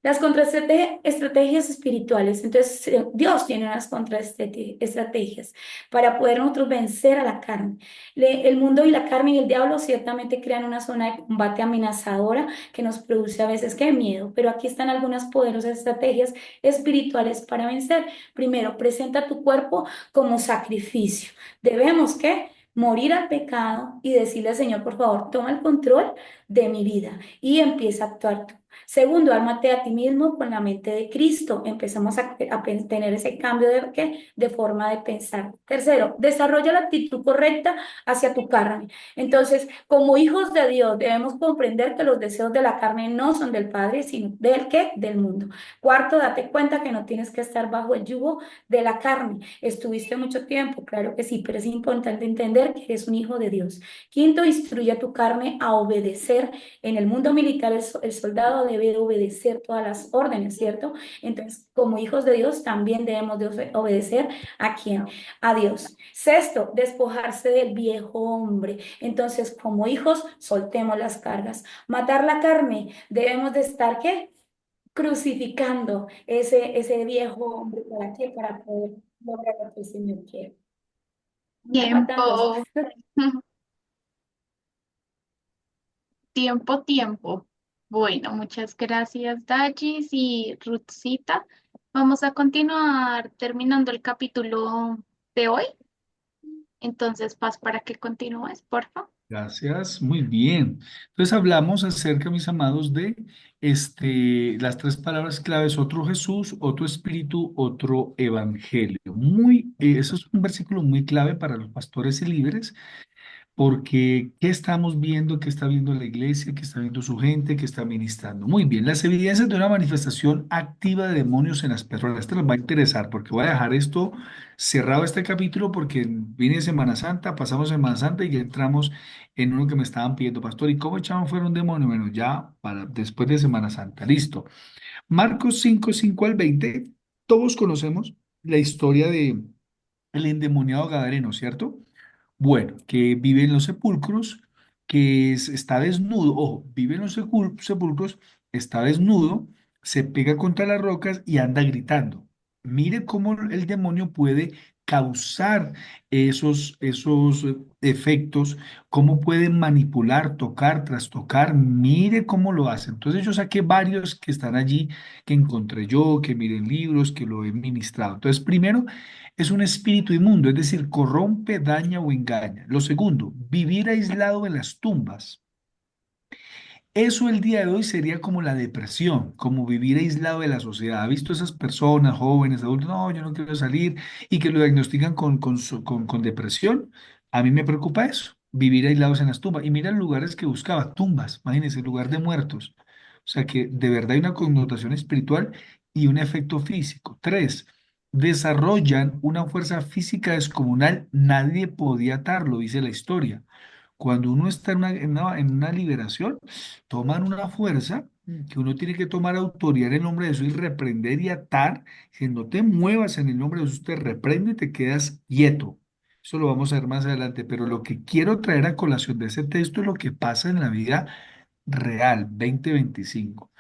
Las contraestrategias espirituales. Entonces, Dios tiene unas contraestrategias para poder nosotros vencer a la carne. El mundo y la carne y el diablo ciertamente crean una zona de combate amenazadora que nos produce a veces qué miedo, pero aquí están algunas poderosas estrategias espirituales para vencer. Primero, presenta tu cuerpo como sacrificio. Debemos que morir al pecado y decirle al Señor, por favor, toma el control de mi vida y empieza a actuar tú. Segundo, ármate a ti mismo con la mente de Cristo. Empezamos a tener ese cambio de, ¿qué? De forma de pensar. Tercero, desarrolla la actitud correcta hacia tu carne. Entonces, como hijos de Dios, debemos comprender que los deseos de la carne no son del Padre, sino del ¿qué? Del mundo. Cuarto, date cuenta que no tienes que estar bajo el yugo de la carne. Estuviste mucho tiempo, claro que sí, pero es importante entender que eres un hijo de Dios. Quinto, instruye a tu carne a obedecer. En el mundo militar, el soldado debe obedecer todas las órdenes, ¿cierto? Entonces, como hijos de Dios, también debemos de obedecer a quién, a Dios. Sexto, despojarse del viejo hombre. Entonces, como hijos, soltemos las cargas. Matar la carne, debemos de estar, ¿qué? Crucificando ese viejo hombre. ¿Para qué? Para poder lograr lo que el Señor quiere. Me faltan dos. Tiempo, tiempo. Bueno, muchas gracias, Dagis y Ruthcita. Vamos a continuar terminando el capítulo de hoy. Entonces, Paz, para que continúes, por favor. Gracias, muy bien. Entonces hablamos acerca, mis amados, de las tres palabras claves, otro Jesús, otro Espíritu, otro Evangelio. Eso es un versículo muy clave para los pastores y líderes, porque ¿qué estamos viendo? ¿Qué está viendo la iglesia? ¿Qué está viendo su gente? ¿Qué está ministrando? Muy bien, las evidencias de una manifestación activa de demonios en las personas. Esto les va a interesar porque voy a dejar esto cerrado este capítulo porque viene Semana Santa, pasamos Semana Santa y ya entramos en uno que me estaban pidiendo, pastor, ¿y cómo echaban fuera un demonio? Bueno, ya para después de Semana Santa, listo. Marcos 5, 5 al 20, todos conocemos la historia de el endemoniado Gadareno, ¿cierto? Bueno, que vive en los sepulcros, está desnudo, ojo, vive en los sepulcros, está desnudo, se pega contra las rocas y anda gritando. Mire cómo el demonio puede causar esos efectos, cómo puede manipular, tocar, trastocar, mire cómo lo hace. Entonces yo saqué varios que están allí, que encontré yo, que miren libros, que lo he ministrado. Entonces, primero, es un espíritu inmundo, es decir, corrompe, daña o engaña. Lo segundo, vivir aislado en las tumbas. Eso el día de hoy sería como la depresión, como vivir aislado de la sociedad. ¿Ha visto esas personas, jóvenes, adultos? No, yo no quiero salir y que lo diagnostican con depresión. A mí me preocupa eso, vivir aislados en las tumbas. Y mira los lugares que buscaba, tumbas, imagínense, lugar de muertos. O sea que de verdad hay una connotación espiritual y un efecto físico. Tres, desarrollan una fuerza física descomunal, nadie podía atarlo, dice la historia. Cuando uno está en una liberación, toman una fuerza que uno tiene que tomar autoridad en el nombre de Jesús y reprender y atar. Si no te muevas en el nombre de Jesús, te reprende y te quedas quieto. Eso lo vamos a ver más adelante, pero lo que quiero traer a colación de ese texto es lo que pasa en la vida real, 2025.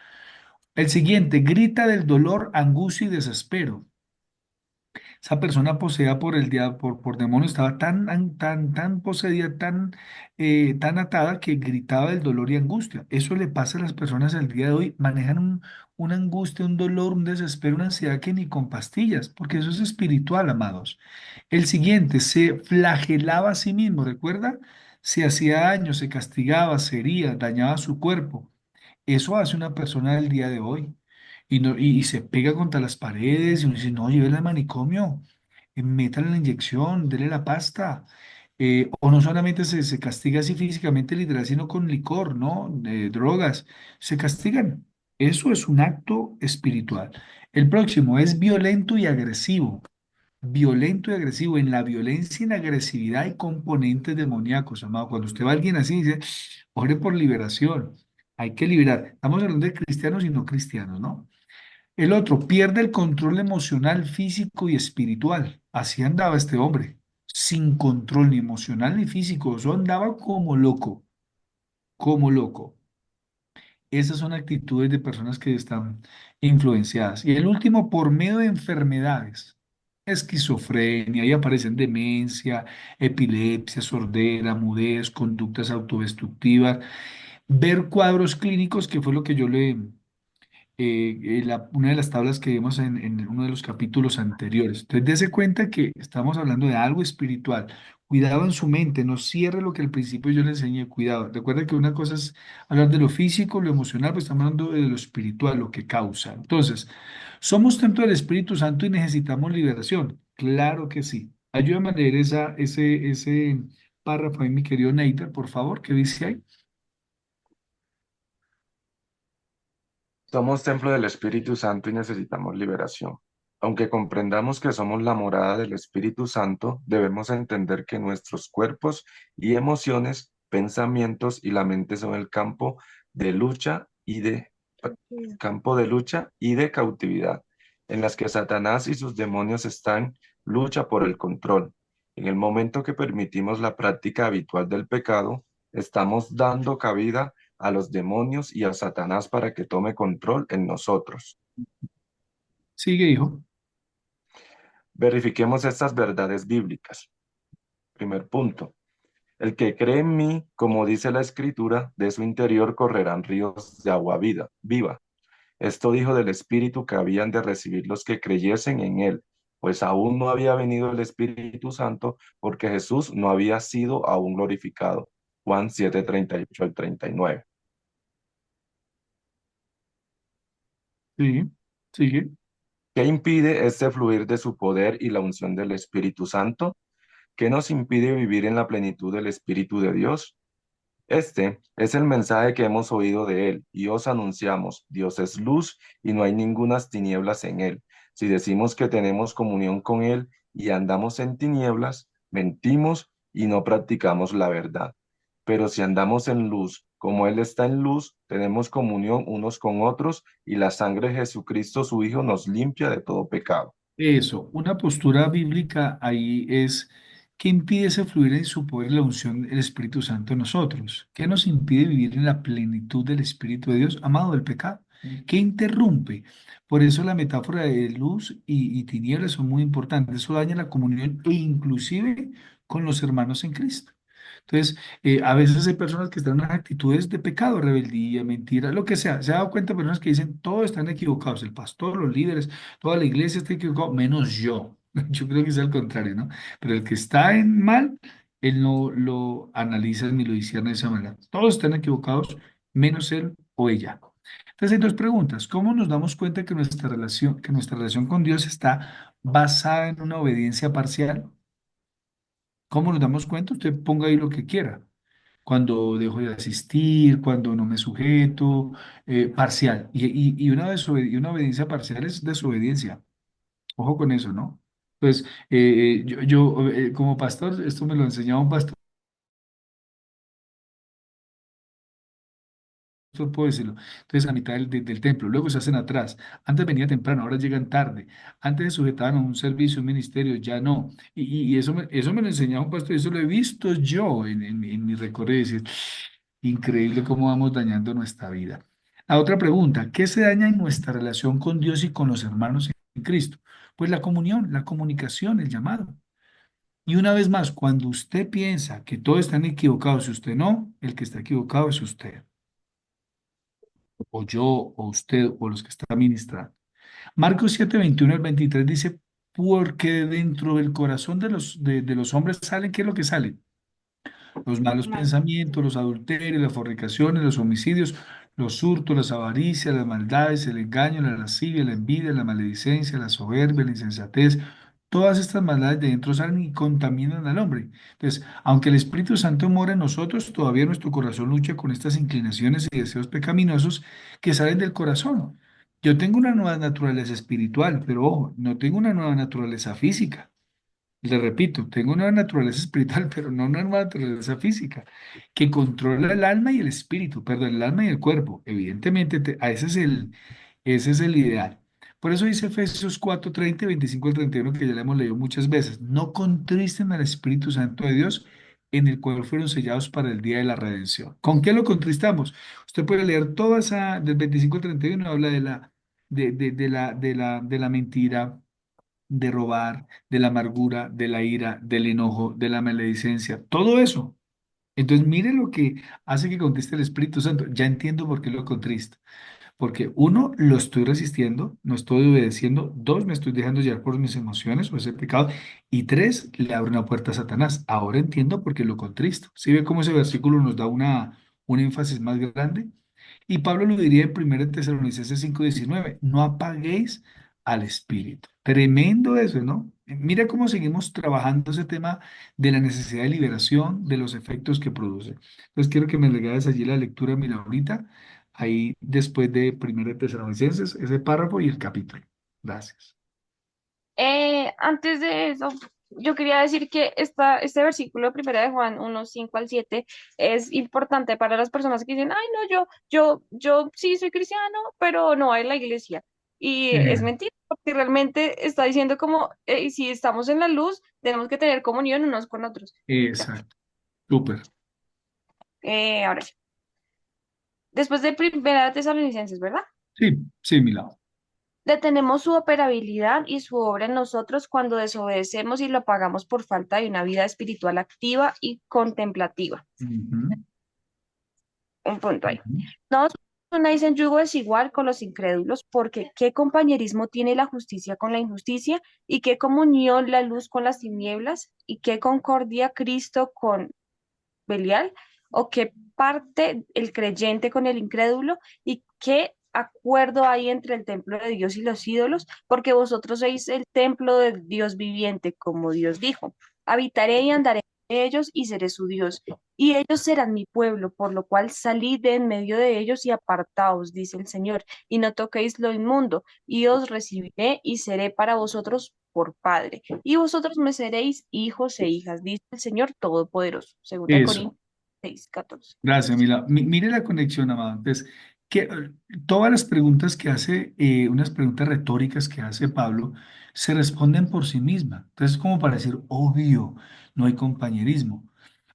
El siguiente, grita del dolor, angustia y desespero. Esa persona poseída por por demonios estaba tan poseída, tan atada que gritaba del dolor y angustia. Eso le pasa a las personas al día de hoy. Manejan una angustia, un dolor, un desespero, una ansiedad que ni con pastillas, porque eso es espiritual, amados. El siguiente, se flagelaba a sí mismo, ¿recuerda? Se hacía daño, se castigaba, se hería, dañaba su cuerpo. Eso hace una persona del día de hoy. Y se pega contra las paredes y uno dice, no, llévela al manicomio, métale la inyección, dele la pasta. O no solamente se castiga así físicamente, literal, sino con licor, ¿no? Drogas. Se castigan. Eso es un acto espiritual. El próximo es violento y agresivo. Violento y agresivo. En la violencia y en la agresividad hay componentes demoníacos, amado. Cuando usted va a alguien así, dice, ore por liberación. Hay que liberar. Estamos hablando de cristianos y no cristianos, ¿no? El otro, pierde el control emocional, físico y espiritual. Así andaba este hombre, sin control ni emocional ni físico. Eso andaba como loco, como loco. Esas son actitudes de personas que están influenciadas. Y el último, por medio de enfermedades, esquizofrenia, y aparecen demencia, epilepsia, sordera, mudez, conductas autodestructivas, ver cuadros clínicos, que fue lo que yo una de las tablas que vimos en uno de los capítulos anteriores. Entonces, dése cuenta que estamos hablando de algo espiritual. Cuidado en su mente, no cierre lo que al principio yo le enseñé, cuidado. Recuerda que una cosa es hablar de lo físico, lo emocional, pero estamos hablando de lo espiritual, lo que causa. Entonces, ¿somos templo del Espíritu Santo y necesitamos liberación? Claro que sí. Ayúdame a leer ese párrafo ahí, mi querido Neider, por favor, ¿qué dice ahí? Somos templo del Espíritu Santo y necesitamos liberación. Aunque comprendamos que somos la morada del Espíritu Santo, debemos entender que nuestros cuerpos y emociones, pensamientos y la mente son el campo de lucha y de cautividad, en las que Satanás y sus demonios están lucha por el control. En el momento que permitimos la práctica habitual del pecado, estamos dando cabida a los demonios y a Satanás para que tome control en nosotros. Sigue, hijo. Verifiquemos estas verdades bíblicas. Primer punto. El que cree en mí, como dice la Escritura, de su interior correrán ríos de agua viva. Esto dijo del Espíritu que habían de recibir los que creyesen en él, pues aún no había venido el Espíritu Santo porque Jesús no había sido aún glorificado. Juan 7:38 al 39. Sí, sigue. ¿Qué impide este fluir de su poder y la unción del Espíritu Santo? ¿Qué nos impide vivir en la plenitud del Espíritu de Dios? Este es el mensaje que hemos oído de él y os anunciamos. Dios es luz y no hay ningunas tinieblas en él. Si decimos que tenemos comunión con él y andamos en tinieblas, mentimos y no practicamos la verdad. Pero si andamos en luz, como él está en luz, tenemos comunión unos con otros y la sangre de Jesucristo, su Hijo, nos limpia de todo pecado. Eso, una postura bíblica ahí es, ¿qué impide ese fluir en su poder y la unción del Espíritu Santo en nosotros? ¿Qué nos impide vivir en la plenitud del Espíritu de Dios, amado del pecado? ¿Qué interrumpe? Por eso la metáfora de luz y tinieblas son muy importantes. Eso daña la comunión e inclusive con los hermanos en Cristo. Entonces, a veces hay personas que están en actitudes de pecado, rebeldía, mentira, lo que sea. Se ha dado cuenta personas que dicen, todos están equivocados, el pastor, los líderes, toda la iglesia está equivocada, menos yo. Yo creo que es al contrario, ¿no? Pero el que está en mal, él no lo analiza ni lo discierne de esa manera. Todos están equivocados, menos él o ella. Entonces, hay dos preguntas. ¿Cómo nos damos cuenta que nuestra relación con Dios está basada en una obediencia parcial? ¿Cómo nos damos cuenta? Usted ponga ahí lo que quiera. Cuando dejo de asistir, cuando no me sujeto, parcial. Y y una obediencia parcial es desobediencia. Ojo con eso, ¿no? Pues como pastor, esto me lo enseñaba un pastor, puedo decirlo. Entonces, a mitad del templo, luego se hacen atrás. Antes venía temprano, ahora llegan tarde. Antes se sujetaban a un servicio, un ministerio, ya no. Y eso me lo enseñaba un pastor, y eso lo he visto yo en mi recorrido. Increíble cómo vamos dañando nuestra vida. La otra pregunta, ¿qué se daña en nuestra relación con Dios y con los hermanos en Cristo? Pues la comunión, la comunicación, el llamado. Y una vez más, cuando usted piensa que todos están equivocados y usted no, el que está equivocado es usted, o yo, o usted, o los que están ministrando. Marcos 7:21 al 23 dice, porque dentro del corazón de los hombres salen, ¿qué es lo que sale? Los malos Mal. pensamientos, los adulterios, las fornicaciones, los homicidios, los hurtos, las avaricias, las maldades, el engaño, la lascivia, la envidia, la maledicencia, la soberbia, la insensatez. Todas estas maldades de dentro salen y contaminan al hombre. Entonces, aunque el Espíritu Santo mora en nosotros, todavía nuestro corazón lucha con estas inclinaciones y deseos pecaminosos que salen del corazón. Yo tengo una nueva naturaleza espiritual, pero ojo, no tengo una nueva naturaleza física. Le repito, tengo una naturaleza espiritual, pero no una naturaleza física, que controla el alma y el espíritu, perdón, el alma y el cuerpo. Evidentemente, ese es el ideal. Por eso dice Efesios 4:30 y 25 al 31, que ya le hemos leído muchas veces. No contristen al Espíritu Santo de Dios, en el cual fueron sellados para el día de la redención. ¿Con qué lo contristamos? Usted puede leer toda esa, del 25 al 31, habla de la mentira, de robar, de la amargura, de la ira, del enojo, de la maledicencia, todo eso. Entonces, mire lo que hace que contriste el Espíritu Santo. Ya entiendo por qué lo contrista. Porque uno, lo estoy resistiendo, no estoy obedeciendo. Dos, me estoy dejando llevar por mis emociones o ese pecado. Y tres, le abro una puerta a Satanás. Ahora entiendo por qué lo contristo. ¿Sí ve cómo ese versículo nos da un énfasis más grande? Y Pablo lo diría en 1 Tesalonicenses 5:19, no apaguéis al Espíritu. Tremendo eso, ¿no? Mira cómo seguimos trabajando ese tema de la necesidad de liberación, de los efectos que produce. Entonces quiero que me regales allí la lectura, mira, ahorita, ahí después de 1 Tesalonicenses, ese párrafo y el capítulo. Gracias. Antes de eso, yo quería decir que este versículo primero de Juan 1:5 al 7 es importante para las personas que dicen, ay, no, yo sí soy cristiano, pero no voy a la iglesia. Y es Eh, mentira, porque realmente está diciendo como, si estamos en la luz, tenemos que tener comunión unos con otros. Ya. exacto, súper. Ahora sí. Después de primera de Tesalonicenses, ¿verdad? Sí, sí, mi lado. Detenemos su operabilidad y su obra en nosotros cuando desobedecemos y lo pagamos por falta de una vida espiritual activa y contemplativa. Ujú, Un punto ahí. ujú. No os unáis en yugo desigual con los incrédulos, porque qué compañerismo tiene la justicia con la injusticia, y qué comunión la luz con las tinieblas, y qué concordia Cristo con Belial, o qué parte el creyente con el incrédulo, y qué acuerdo hay entre el templo de Dios y los ídolos, porque vosotros sois el templo de Dios viviente, como Dios dijo. Habitaré y andaré en ellos y seré su Dios, y ellos serán mi pueblo, por lo cual salid de en medio de ellos y apartaos, dice el Señor, y no toquéis lo inmundo, y os recibiré y seré para vosotros por Padre, y vosotros me seréis hijos e hijas, dice el Señor Todopoderoso. Segunda de Eso. Corintios 6:14. Gracias, Mila. Mire la conexión, amado. Entonces, todas las preguntas que hace, unas preguntas retóricas que hace Pablo, se responden por sí mismas. Entonces, como para decir, obvio, no hay compañerismo.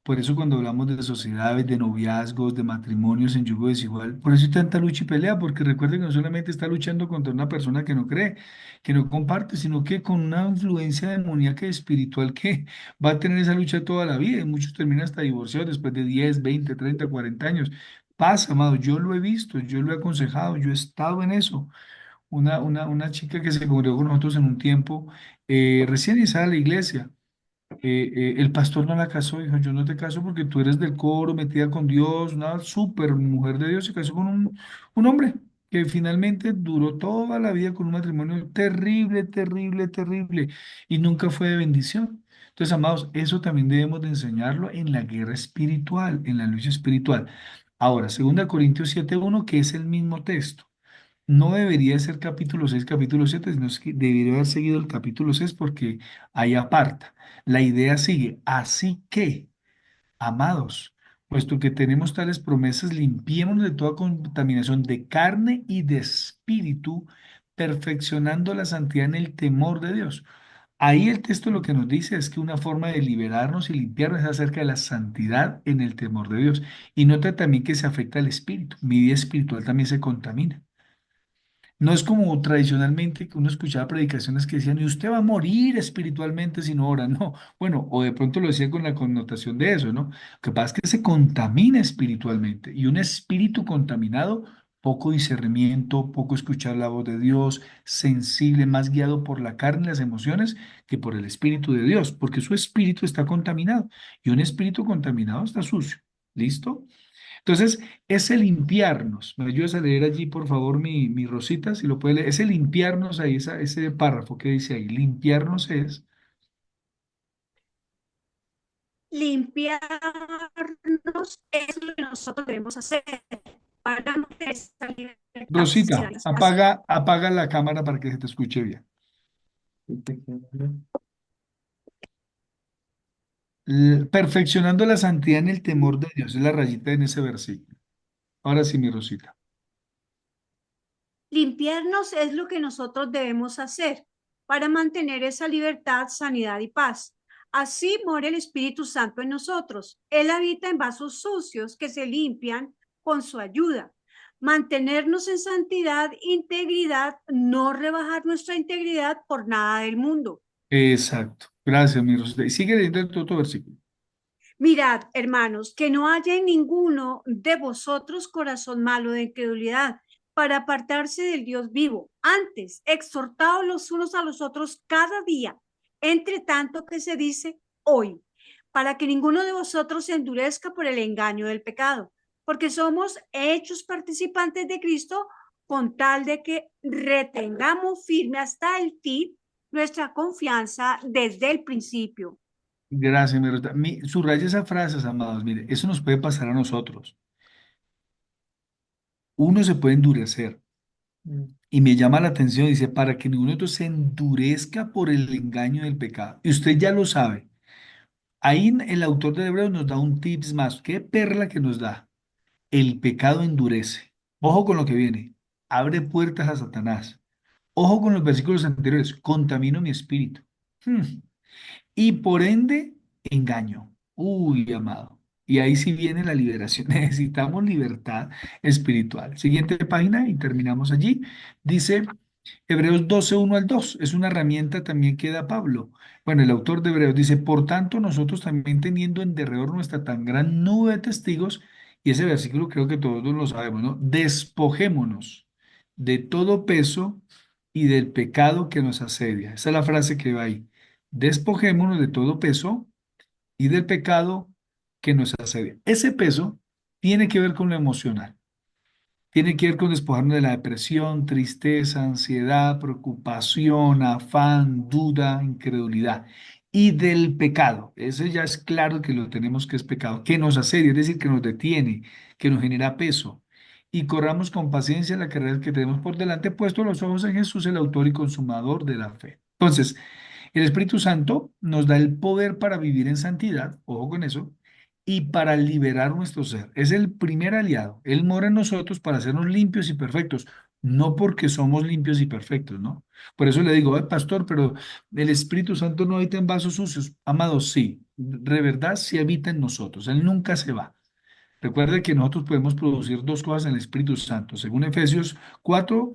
Por eso cuando hablamos de sociedades, de noviazgos, de matrimonios en yugo desigual, por eso hay tanta lucha y pelea, porque recuerden que no solamente está luchando contra una persona que no cree, que no comparte, sino que con una influencia demoníaca y espiritual que va a tener esa lucha toda la vida y muchos terminan hasta divorciados después de 10, 20, 30, 40 años. Pasa, amado, yo lo he visto, yo lo he aconsejado, yo he estado en eso. Una chica que se congregó con nosotros en un tiempo, recién iniciada a la iglesia, el pastor no la casó, dijo, yo no te caso porque tú eres del coro, metida con Dios, una súper mujer de Dios, se casó con un hombre que finalmente duró toda la vida con un matrimonio terrible, terrible, terrible, y nunca fue de bendición. Entonces, amados, eso también debemos de enseñarlo en la guerra espiritual, en la lucha espiritual. Ahora, 2 Corintios 7:1, que es el mismo texto. No debería ser capítulo 6 capítulo 7 sino es que debería haber seguido el capítulo 6 porque ahí aparta. La idea sigue. Así que, amados, puesto que tenemos tales promesas, limpiémonos de toda contaminación de carne y de espíritu, perfeccionando la santidad en el temor de Dios. Ahí el texto lo que nos dice es que una forma de liberarnos y limpiarnos es acerca de la santidad en el temor de Dios. Y nota también que se afecta al espíritu. Mi vida espiritual también se contamina. No es como tradicionalmente que uno escuchaba predicaciones que decían, y usted va a morir espiritualmente si no ora. No, bueno, o de pronto lo decía con la connotación de eso, ¿no? Lo que pasa es que se contamina espiritualmente y un espíritu contaminado, poco discernimiento, poco escuchar la voz de Dios, sensible, más guiado por la carne y las emociones que por el espíritu de Dios, porque su espíritu está contaminado y un espíritu contaminado está sucio. ¿Listo? Entonces, ese limpiarnos, ¿me ayudas a leer allí, por favor, mi Rosita, si lo puede leer? Ese limpiarnos ahí, ese párrafo que dice ahí, limpiarnos es, Limpiarnos es lo que nosotros debemos hacer para mantener esa libertad, Rosita, apaga la cámara para que se te escuche bien. Perfeccionando la santidad en el temor de Dios, es la rayita en ese versículo. Ahora sí, mi Rosita. Limpiarnos es lo que nosotros debemos hacer para mantener esa libertad, sanidad y paz. Así mora el Espíritu Santo en nosotros. Él habita en vasos sucios que se limpian con su ayuda. Mantenernos en santidad, integridad, no rebajar nuestra integridad por nada del mundo. Exacto. Gracias, mi Rosita. Y sigue leyendo el otro versículo. Mirad, hermanos, que no haya en ninguno de vosotros corazón malo de incredulidad para apartarse del Dios vivo. Antes, exhortaos los unos a los otros cada día, entre tanto que se dice hoy, para que ninguno de vosotros se endurezca por el engaño del pecado, porque somos hechos participantes de Cristo con tal de que retengamos firme hasta el fin nuestra confianza desde el principio. Gracias, mi Rosita. Subraya esas frases, amados. Mire, eso nos puede pasar a nosotros. Uno se puede endurecer. Y me llama la atención, dice, para que ninguno de nosotros se endurezca por el engaño del pecado. Y usted ya lo sabe. Ahí el autor de Hebreos nos da un tips más. ¿Qué perla que nos da? El pecado endurece. Ojo con lo que viene. Abre puertas a Satanás. Ojo con los versículos anteriores. Contamino mi espíritu. Y por ende, engaño. Uy, amado. Y ahí sí viene la liberación. Necesitamos libertad espiritual. Siguiente página y terminamos allí. Dice Hebreos 12 1 al 2. Es una herramienta también que da Pablo. Bueno, el autor de Hebreos dice, por tanto, nosotros también teniendo en derredor nuestra tan gran nube de testigos, y ese versículo creo que todos lo sabemos, ¿no? Despojémonos de todo peso y del pecado que nos asedia. Esa es la frase que va ahí. Despojémonos de todo peso y del pecado que nos asedia. Ese peso tiene que ver con lo emocional. Tiene que ver con despojarnos de la depresión, tristeza, ansiedad, preocupación, afán, duda, incredulidad. Y del pecado. Ese ya es claro que lo tenemos que es pecado, que nos asedia, es decir, que nos detiene, que nos genera peso. Y corramos con paciencia la carrera que tenemos por delante, puesto los ojos en Jesús, el autor y consumador de la fe. Entonces, el Espíritu Santo nos da el poder para vivir en santidad, ojo con eso, y para liberar nuestro ser. Es el primer aliado. Él mora en nosotros para hacernos limpios y perfectos, no porque somos limpios y perfectos, ¿no? Por eso le digo, pastor, pero el Espíritu Santo no habita en vasos sucios. Amados, sí, de verdad sí habita en nosotros. Él nunca se va. Recuerde que nosotros podemos producir dos cosas en el Espíritu Santo. Según Efesios 4,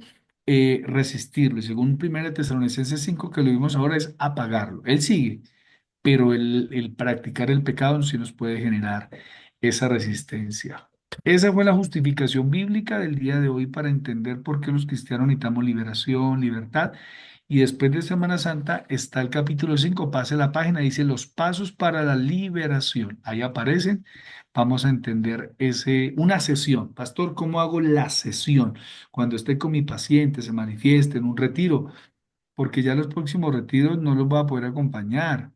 resistirlo. Y según 1 Tesalonicenses 5, que lo vimos ahora, es apagarlo. Él sigue, pero el practicar el pecado sí nos puede generar esa resistencia. Esa fue la justificación bíblica del día de hoy para entender por qué los cristianos necesitamos liberación, libertad. Y después de Semana Santa está el capítulo 5. Pase la página, dice los pasos para la liberación. Ahí aparecen. Vamos a entender una sesión. Pastor, ¿cómo hago la sesión? Cuando esté con mi paciente, se manifieste en un retiro, porque ya los próximos retiros no los voy a poder acompañar,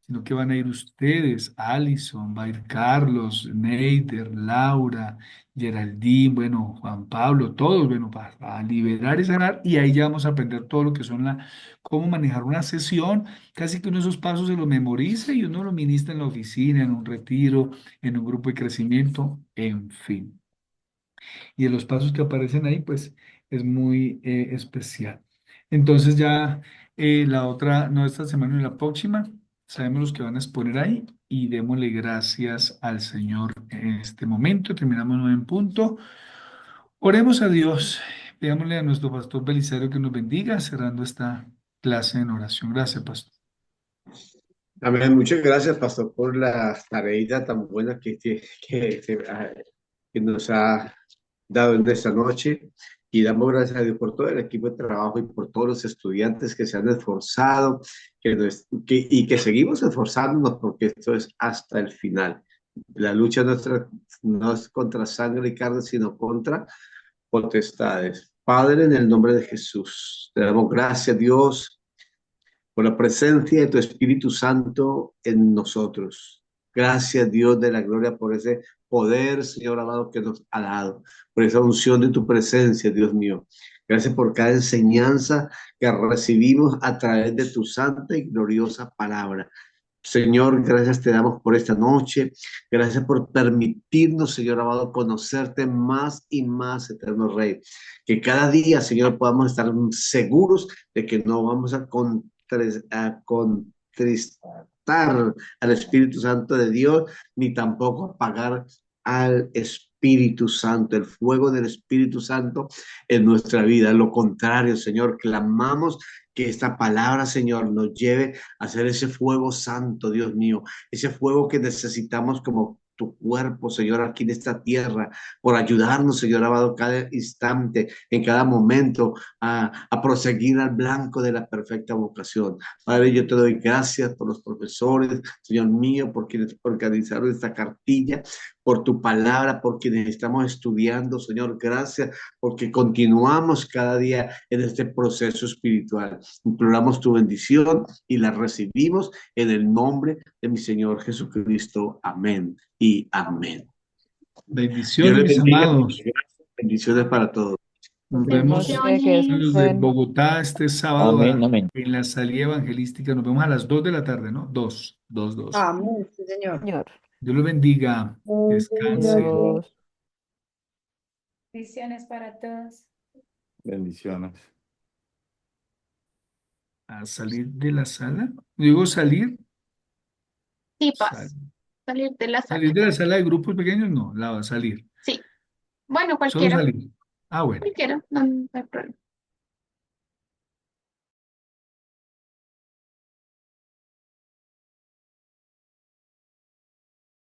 sino que van a ir ustedes, Alison, va a ir Carlos, Neider, Laura, Geraldine, bueno, Juan Pablo, todos, bueno, para liberar y sanar, y ahí ya vamos a aprender todo lo que son cómo manejar una sesión, casi que uno de esos pasos se lo memoriza y uno lo ministra en la oficina, en un retiro, en un grupo de crecimiento, en fin. Y de los pasos que aparecen ahí, pues es muy especial. Entonces ya la otra, no esta semana ni la próxima, sabemos los que van a exponer ahí y démosle gracias al Señor en este momento. Terminamos 9 en punto. Oremos a Dios, pidámosle a nuestro pastor Belisario que nos bendiga, cerrando esta clase en oración. Gracias, pastor. Amén. Muchas gracias, pastor, por la tareita tan buena que nos ha dado en esta noche. Y damos gracias a Dios por todo el equipo de trabajo y por todos los estudiantes que se han esforzado y que seguimos esforzándonos porque esto es hasta el final. La lucha nuestra no es contra sangre y carne, sino contra potestades. Padre, en el nombre de Jesús, te damos gracias, Dios, por la presencia de tu Espíritu Santo en nosotros. Gracias, Dios de la gloria, por ese poder, Señor amado, que nos ha dado, por esa unción de tu presencia, Dios mío. Gracias por cada enseñanza que recibimos a través de tu santa y gloriosa palabra. Señor, gracias te damos por esta noche. Gracias por permitirnos, Señor amado, conocerte más y más, eterno Rey. Que cada día, Señor, podamos estar seguros de que no vamos a contristar al Espíritu Santo de Dios, ni tampoco apagar al Espíritu Santo, el fuego del Espíritu Santo en nuestra vida. Lo contrario, Señor, clamamos que esta palabra, Señor, nos lleve a hacer ese fuego santo, Dios mío, ese fuego que necesitamos como tu cuerpo, Señor, aquí en esta tierra, por ayudarnos, Señor amado, cada instante, en cada momento, a proseguir al blanco de la perfecta vocación. Padre, yo te doy gracias por los profesores, Señor mío, por quienes organizaron esta cartilla, por tu palabra, por quienes estamos estudiando, Señor, gracias, porque continuamos cada día en este proceso espiritual. Imploramos tu bendición y la recibimos en el nombre de mi Señor Jesucristo. Amén y amén. Dios Bendiciones, les mis bendiga. amados. Bendiciones para todos. Nos vemos Que los de estén. Bogotá este sábado Amén, amén. en la salida evangelística. Nos vemos a las 2 de la tarde, ¿no? 2. Amén, sí, señor. Señor. Dios los bendiga. Descansen. Dios. Bendiciones para todos. Bendiciones. A salir de la sala. Digo salir. Sí, paz. Salir de la sala. Salir de la sala de grupos pequeños, no. La va a salir. Sí. Bueno, Solo cualquiera. salir. Ah, bueno. Cualquiera, no hay problema.